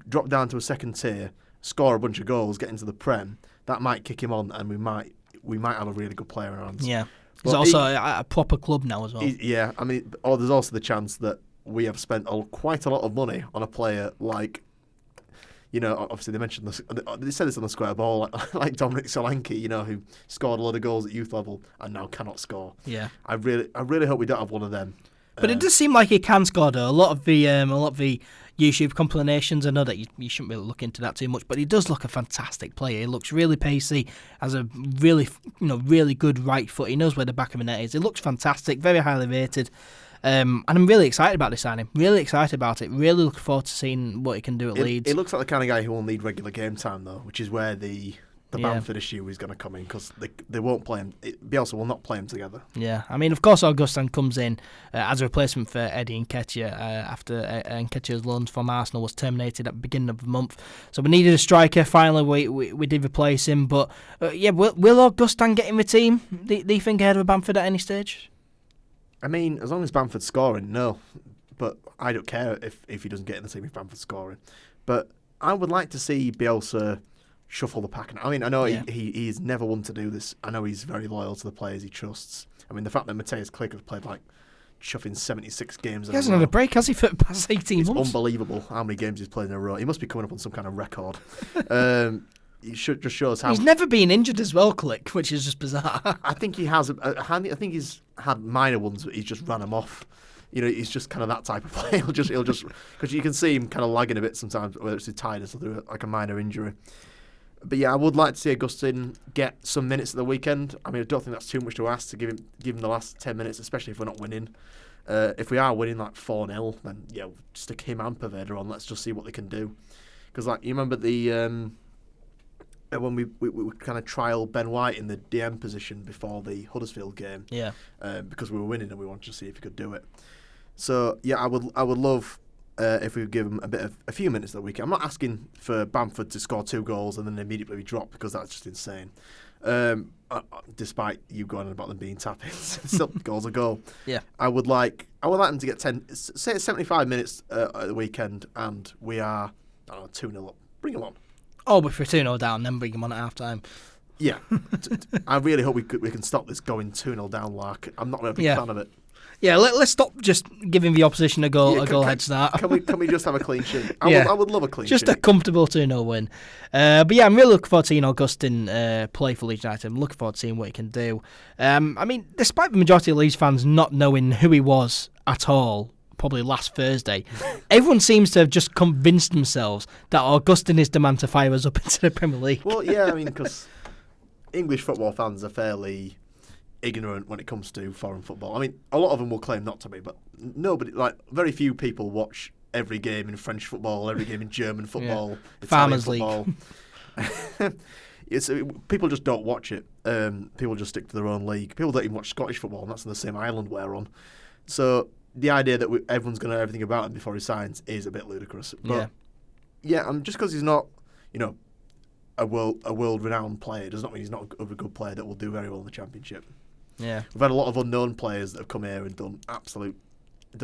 drop down to a second tier, score a bunch of goals, get into the Prem, that might kick him on, and we might have a really good player around. Yeah. He's also a proper club now as well. Yeah, I mean, there's also the chance that we have spent quite a lot of money on a player like, obviously they mentioned this, they said this on the square ball, like Dominic Solanke, who scored a lot of goals at youth level and now cannot score. Yeah, I really hope we don't have one of them. But it does seem like he can score though. A lot of the YouTube compilations, I know that you shouldn't really look into that too much, but he does look a fantastic player. He looks really pacey, has a really really good right foot. He knows where the back of the net is. He looks fantastic, very highly rated. And I'm really excited about this signing. Really excited about it. Really looking forward to seeing what he can do at Leeds. It looks like the kind of guy who will need regular game time though, which is where the Bamford issue is going to come in, because they won't play him. Bielsa will not play him together. Yeah, I mean, of course, Augustin comes in as a replacement for Eddie NkGhTg after NkGhTg's loan from Arsenal was terminated at the beginning of the month. So we needed a striker. Finally, we did replace him. But will Augustin get in the team? Do you think ahead of Bamford at any stage? I mean, as long as Bamford's scoring, no. But I don't care if he doesn't get in the team if Bamford's scoring. But I would like to see Bielsa shuffle the pack. I mean, I know he's never one to do this. I know he's very loyal to the players he trusts. I mean, the fact that Mateusz Klich has played like chuffing 76 games. He hasn't had a break, has he, for the past 18 months? It's unbelievable how many games he's played in a row. He must be coming up on some kind of record. He should just show us how. He's never been injured as well, Klich, which is just bizarre. I think he has. I think he's had minor ones, but he's just ran them off. He's just kind of that type of player. He'll just because you can see him kind of lagging a bit sometimes, whether it's his tiredness or through like a minor injury. But yeah, I would like to see Augustin get some minutes at the weekend. I mean, I don't think that's too much to ask to give him the last 10 minutes, especially if we're not winning. If we are winning like 4-0, then yeah, we'll stick him and Paveda on. Let's just see what they can do. Because like you remember the when we kind of trialed Ben White in the DM position before the Huddersfield game. Yeah. Because we were winning and we wanted to see if he could do it. So yeah, I would love. If we would give him a few minutes that weekend. I'm not asking for Bamford to score 2 goals and then immediately be dropped, because that's just insane. Despite you going on about them being tap-ins, still goals a goal. Yeah, I would like them to get 75 minutes at the weekend, and we are 2-0 up. Bring them on. Oh, but if we're 2-0 down, then bring them on at half time. Yeah, I really hope we can stop this going 2-0 down lark. I'm not a big fan of it. Yeah, let's stop just giving the opposition a goal head start. Can we just have a clean sheet? I would love a clean sheet. Just a comfortable 2-0 win. But yeah, I'm really looking forward to seeing Augustin play for Leeds United. I'm looking forward to seeing what he can do. I mean, despite the majority of Leeds fans not knowing who he was at all probably last Thursday, everyone seems to have just convinced themselves that Augustine is the man to fire us up into the Premier League. Well, yeah, I mean, because English football fans are fairly ignorant when it comes to foreign football. I mean, a lot of them will claim not to be, but nobody, very few people watch every game in French football, every game in German football, Italian Farmers football. People just don't watch it. People just stick to their own league. People don't even watch Scottish football, and that's in the same island we're on. So the idea that everyone's going to know everything about him before he signs is a bit ludicrous. But yeah, and just because he's not, a world-renowned player does not mean he's not a good player that will do very well in the Championship. Yeah, we've had a lot of unknown players that have come here and done an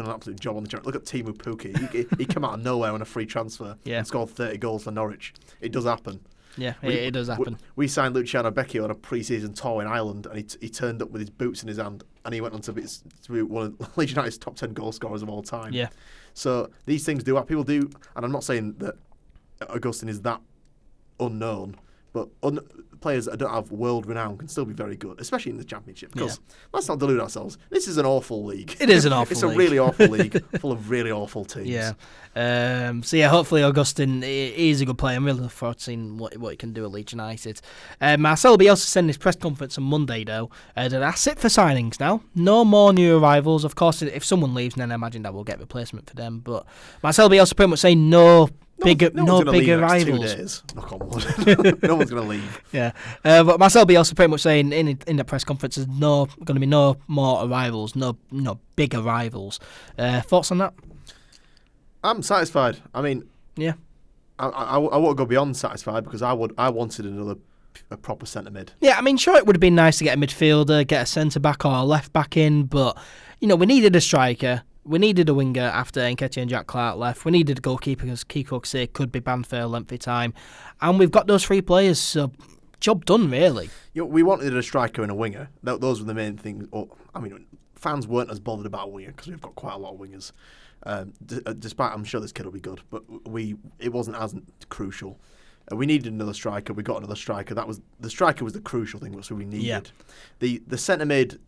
absolute job on the Championship. Look at Timu Pukki. He came out of nowhere on a free transfer and scored 30 goals for Norwich. It does happen. Yeah, it does happen. We signed Luciano Becchio on a pre-season tour in Ireland, and he turned up with his boots in his hand, and he went on to be one of Leeds United's top 10 goal scorers of all time. Yeah. So these things do happen. People do, and I'm not saying that Augustine is that unknown, but players that don't have world renown can still be very good, especially in the Championship. Because let's not delude ourselves. This is an awful league. It is an awful league. It's a really awful league full of really awful teams. Yeah. Hopefully Augustine is a good player. I'm really looking forward to seeing what he can do at Leeds United. Marcelo Bielsa said in his press conference on Monday, though, that that's it for signings now. No more new arrivals. Of course, if someone leaves, then I imagine that we'll get replacement for them. But Marcelo Bielsa pretty much saying no big arrivals. 2 days. Knock on wood. No one's going to leave. Yeah, but Marcelo Bielsa pretty much saying in the press conference there's going to be no more arrivals, no big arrivals. Thoughts on that? I'm satisfied. I mean, yeah, I won't go beyond satisfied because I wanted a proper centre mid. Yeah, I mean, sure, it would have been nice to get a midfielder, get a centre back or a left back in, but we needed a striker. We needed a winger after NkGhTg and Jack Clark left. We needed a goalkeeper because Kiko could be banned for a lengthy time. And we've got those 3 players, so job done, really. We wanted a striker and a winger. Those were the main things. I mean, fans weren't as bothered about a winger because we've got quite a lot of wingers. Despite, I'm sure this kid will be good, but it wasn't as crucial. We needed another striker. We got another striker. The striker was the crucial thing, which we needed. Yeah. The centre mid,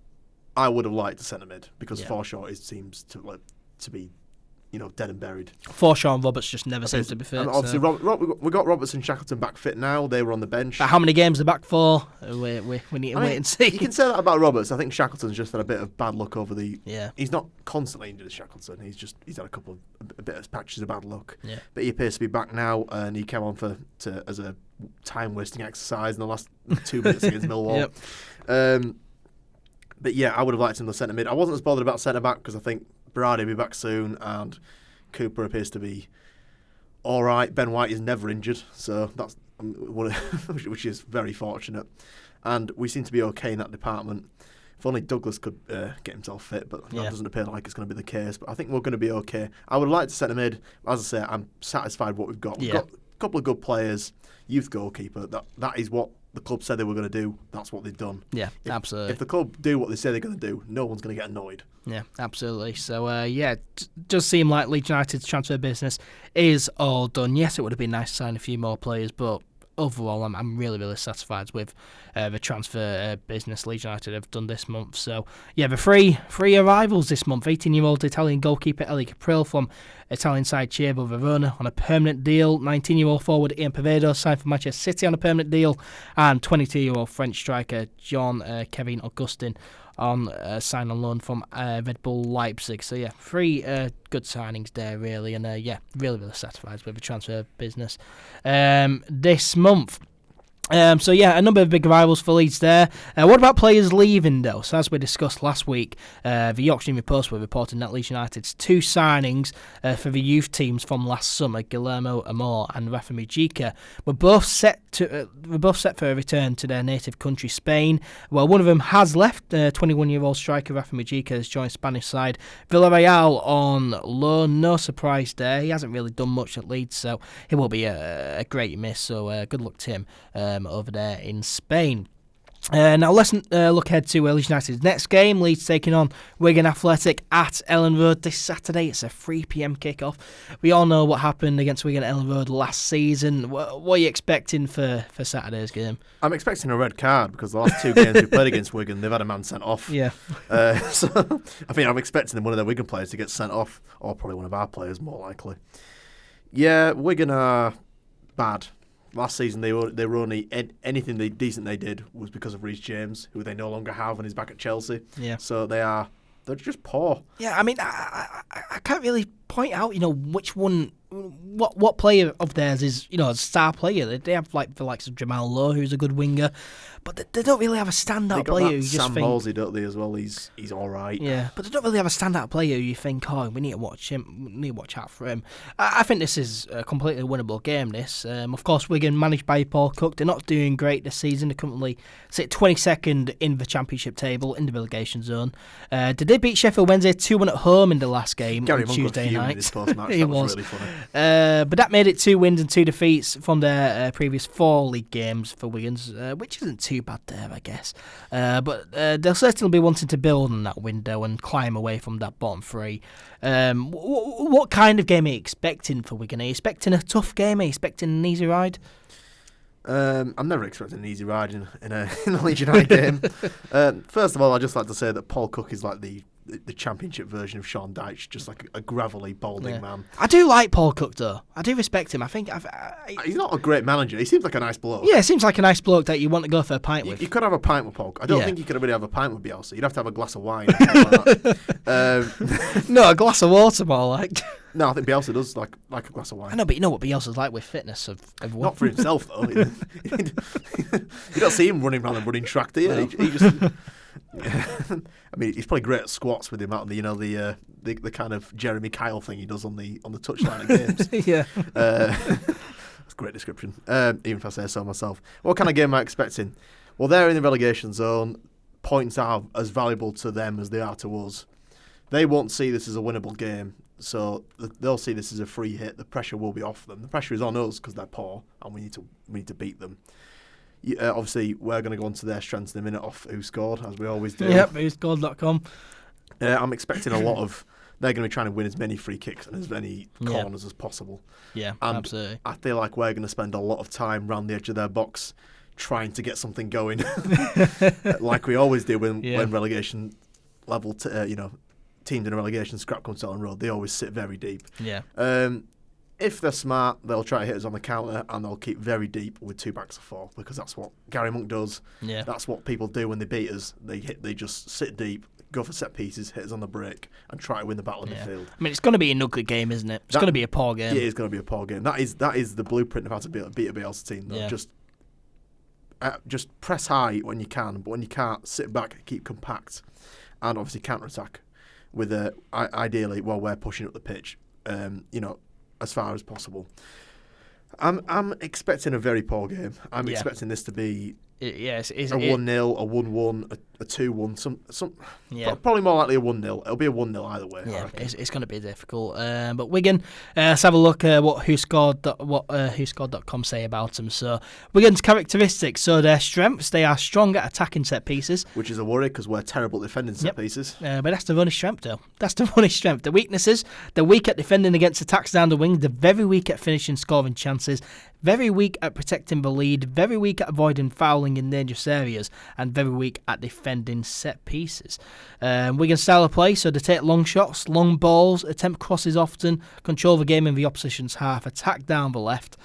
I would have liked the centre mid because Forshaw seems to be, dead and buried. Forshaw and Roberts just never seems to be fit. Obviously, we got Roberts and Shackleton back fit now. They were on the bench. But how many games are back for? We need to wait and see. You can say that about Roberts. I think Shackleton's just had a bit of bad luck over the. Yeah. He's not constantly injured as Shackleton. He's had a bit of patches of bad luck. Yeah. But he appears to be back now, and he came on as a time wasting exercise in the last 2 minutes against Millwall. Yep. But yeah, I would have liked him in the centre mid. I wasn't as bothered about centre back because I think Berardi will be back soon, and Cooper appears to be all right. Ben White is never injured, so that's which is very fortunate. And we seem to be okay in that department. If only Douglas could get himself fit, but that doesn't appear like it's going to be the case. But I think we're going to be okay. I would like to centre mid. As I say, I'm satisfied with what we've got. We've got a couple of good players, youth goalkeeper. That is what the club said they were going to do. That's what they've done. Yeah, absolutely. If the club do what they say they're going to do, no one's going to get annoyed. Yeah, absolutely. So, it does seem like Leeds United's transfer business is all done. Yes, it would have been nice to sign a few more players, but overall, I'm really, really satisfied with the transfer business Leeds United have done this month. So, the three arrivals this month. 18-year-old Italian goalkeeper Eli Capril from Italian side Chievo Verona on a permanent deal. 19-year-old forward Ian Pavedo signed for Manchester City on a permanent deal. And 22-year-old French striker Kevin Augustin on sign on loan from Red Bull Leipzig. So, 3 good signings there, really. And, really, really satisfied with the transfer business this month. A number of big rivals for Leeds there. What about players leaving, though? So, as we discussed last week, the Yorkshire Evening Post were reporting that Leeds United's 2 signings for the youth teams from last summer, Guillermo Amor and Rafa Mujica, were both set for a return to their native country, Spain. Well, one of them has left. 21-year-old striker Rafa Mujica has joined Spanish side Villarreal on loan. No surprise there. He hasn't really done much at Leeds, so he will be a great miss. So good luck to him over there in Spain. Now let's look ahead to Leeds United's next game. Leeds taking on Wigan Athletic at Elland Road this Saturday. It's a 3 p.m. kickoff. We all know what happened against Wigan at Elland Road last season. What are you expecting for Saturday's game? I'm expecting a red card because the last 2 games we played against Wigan, they've had a man sent off. Yeah. So I mean, I'm expecting one of their Wigan players to get sent off, or probably one of our players, more likely. Yeah, Wigan are bad. Last season, they were only anything decent they did was because of Reece James, who they no longer have, and he's back at Chelsea. Yeah. So they're just poor. Yeah, I mean, I can't really point out, which one, what player of theirs is, a star player. They have like the likes of Jamal Lowe, who's a good winger, but they don't really have a standout player. They who got just Sam think, Halsey, don't they, as well? He's all right. Yeah, but they don't really have a standout player who you think, we need to watch him, we need to watch out for him. I think this is a completely winnable game, this. Of course, Wigan, managed by Paul Cook, they're not doing great this season. They currently sit 22nd in the Championship table, in the relegation zone. Did they beat Sheffield Wednesday 2-1 at home in the last game Gary on Monk Tuesday night? in his post-match. He That was was. really funny. But that made it 2 wins and 2 defeats from their previous 4 league games for Wigan's, which isn't too bad there, I guess. But they'll certainly be wanting to build on that window and climb away from that bottom 3. What kind of game are you expecting for Wigan? Are you expecting a tough game? Are you expecting an easy ride? I'm never expecting an easy ride in a Leeds United game. First of all, I'd just like to say that Paul Cook is like the Championship version of Sean Dyche, just like a gravelly, balding man. I do like Paul Cook, though. I do respect him. I think he's not a great manager. He seems like a nice bloke. Yeah, seems like a nice bloke that you want to go for a pint with. You could have a pint with Paul Cook. I don't think you could really have a pint with Bielsa. You'd have to have a glass of wine. Or something like that. No, a glass of water, more like. No, I think Bielsa does like a glass of wine. I know, but you know what Bielsa's like with fitness of everyone. Not for himself, though. You don't see him running around the running track, do you? No. He just... I mean, he's probably great at squats with him out the the kind of Jeremy Kyle thing he does on the touchline at games. Yeah, that's a great description. Even if I say so myself. What kind of game am I expecting? Well, they're in the relegation zone. Points are as valuable to them as they are to us. They won't see this as a winnable game, so they'll see this as a free hit. The pressure will be off them. The pressure is on us because they're poor, and we need to beat them. Obviously, we're going to go on to their strengths in a minute off Who Scored, as we always do. Yep, whoscored.com. I'm expecting a lot of... They're going to be trying to win as many free kicks and as many corners as possible. Yeah, and absolutely. I feel like we're going to spend a lot of time round the edge of their box trying to get something going, like we always do when relegation level, teams in a relegation scrap comes to Elland Road. They always sit very deep. Yeah. If they're smart, they'll try to hit us on the counter and they'll keep very deep with 2 backs of 4 because that's what Gary Monk does. Yeah. That's what people do when they beat us. They just sit deep, go for set pieces, hit us on the break, and try to win the battle in the field. I mean, it's going to be an ugly game, isn't it? It's going to be a poor game. It is going to be a poor game. That is the blueprint of how to beat a Bielsa team. Though. Yeah. Just press high when you can, but when you can't, sit back, keep compact, and obviously counter-attack with ideally while we're pushing up the pitch. As far as possible. I'm expecting a very poor game. I'm expecting this to be a 1-0, a 1-1, a 2-1, some probably more likely a 1-0. It'll be a 1-0 either way. Yeah, it's going to be difficult. But Wigan, let's have a look at what whoscored.com say about them. So Wigan's characteristics, so their strengths, they are strong at attacking set pieces, which is a worry because we're terrible at defending set pieces. But that's the only strength, though. That's the only strength. The weaknesses, they're weak at defending against attacks down the wing. They're very weak at finishing scoring chances. Very weak at protecting the lead, very weak at avoiding fouling in dangerous areas, and very weak at defending set pieces. Wigan's style of play, so they take long shots, long balls, attempt crosses often, control the game in the opposition's half, attack down the left,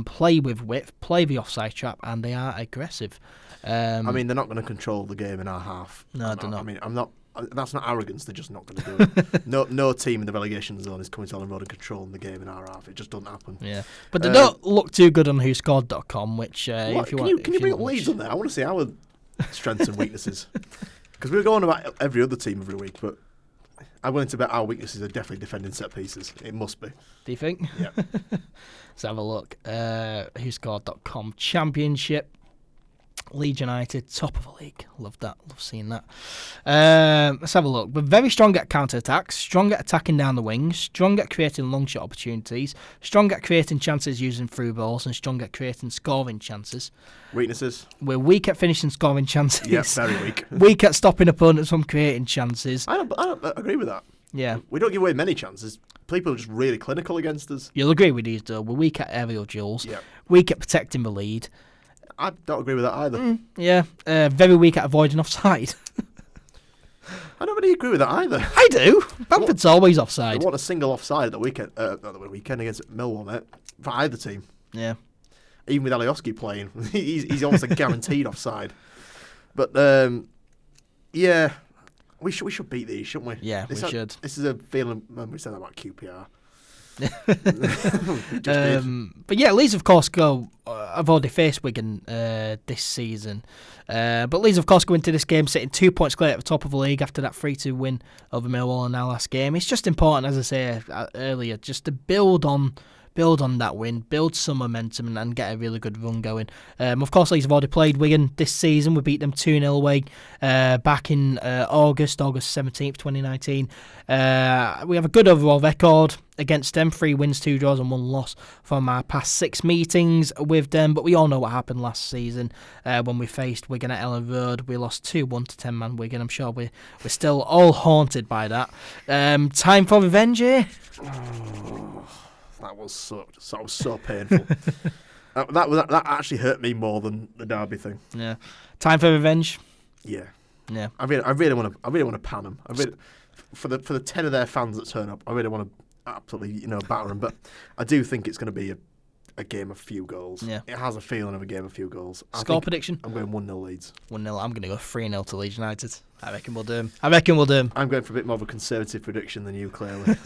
play with width, play the offside trap, and they are aggressive. They're not going to control the game in our half. No, they're not. I'm not. That's not arrogance. They're just not going to do it. No team in the relegation zone is coming to Elland Road and controlling the game in our half. It just doesn't happen. Yeah, but they don't look too good on whoscored.com. Which if you want, can you bring up Leeds on there? I want to see our strengths and weaknesses because we're going about every other team every week, but I'm willing to bet our weaknesses are definitely defending set pieces. It must be. Do you think? Yeah. Let's have a look. Whoscored.com Championship. Leeds United, top of the league. Love that. Love seeing that. Let's have a look. We're very strong at counter-attacks, strong at attacking down the wings, strong at creating long shot opportunities, strong at creating chances using through balls, and strong at creating scoring chances. Weaknesses? We're weak at finishing scoring chances. Yeah, very weak. Weak at stopping opponents from creating chances. I don't agree with that. Yeah. We don't give away many chances. People are just really clinical against us. You'll agree with these, though. We're weak at aerial duels. Yeah. Weak at protecting the lead. I don't agree with that either. Yeah. Very weak at avoiding offside. I don't really agree with that either. I do. Bamford's always offside. They want a single offside at the weekend, not the weekend against Millwall, mate, for either team. Yeah. Even with Alioski playing, he's almost a guaranteed offside. But yeah, we should beat these, shouldn't we? Yeah, we should. This is a feeling when we said that about QPR. But yeah, Leeds of course have already faced Wigan this season, but Leeds of course go into this game sitting 2 points clear at the top of the league after that 3-2 win over Millwall in our last game. It's just important, as I say earlier, just to build on that win, build some momentum and get a really good run going. Of course, Leeds have already played Wigan this season. We beat them 2-0 away back in August 17th, 2019. We have a good overall record against them, 3 wins, 2 draws and 1 loss from our past 6 meetings with them. But we all know what happened last season when we faced Wigan at Elland Road. We lost 2-1 to 10-man Wigan. I'm sure we're still all haunted by that. Time for revenge here? That was so painful. that actually hurt me more than the Derby thing. Yeah. Time for revenge? Yeah. Yeah. I really want to pan them. For the 10 of their fans that turn up, I really want to absolutely batter them. But I do think it's going to be a game of few goals. Yeah. It has a feeling of a game of few goals. Score prediction? I'm going 1-0 Leeds. 1-0. I'm going to go 3-0 to Leeds United. I reckon we'll do them. I'm going for a bit more of a conservative prediction than you, clearly.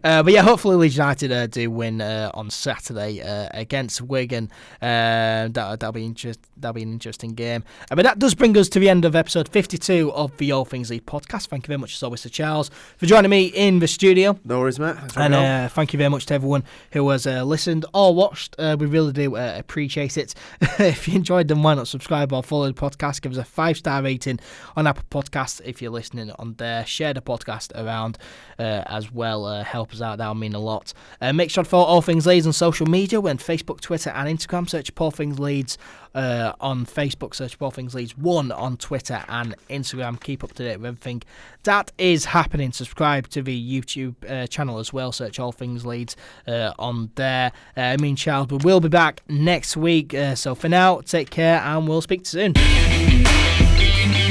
But yeah, hopefully Leeds United do win on Saturday against Wigan. That'll be an interesting game. But that does bring us to the end of episode 52 of the All Things Leeds podcast. Thank you very much as always to Charles for joining me in the studio. No worries, mate. And thank you very much to everyone who has listened or watched. We really do appreciate it. If you enjoyed them, why not subscribe or follow the podcast? Give us a 5-star rating on Apple Podcasts if you're listening on there. Share the podcast around as well. Help us out. That'll mean a lot. Make sure to follow All Things Leeds on social media. We're on Facebook, Twitter and Instagram. Search All Things Leeds on Facebook. Search All Things Leeds 1 on Twitter and Instagram. Keep up to date with everything that is happening. Subscribe to the YouTube channel as well. Search All Things Leeds on there. Me and Charles will be back next week. So for now, take care and we'll speak to you soon.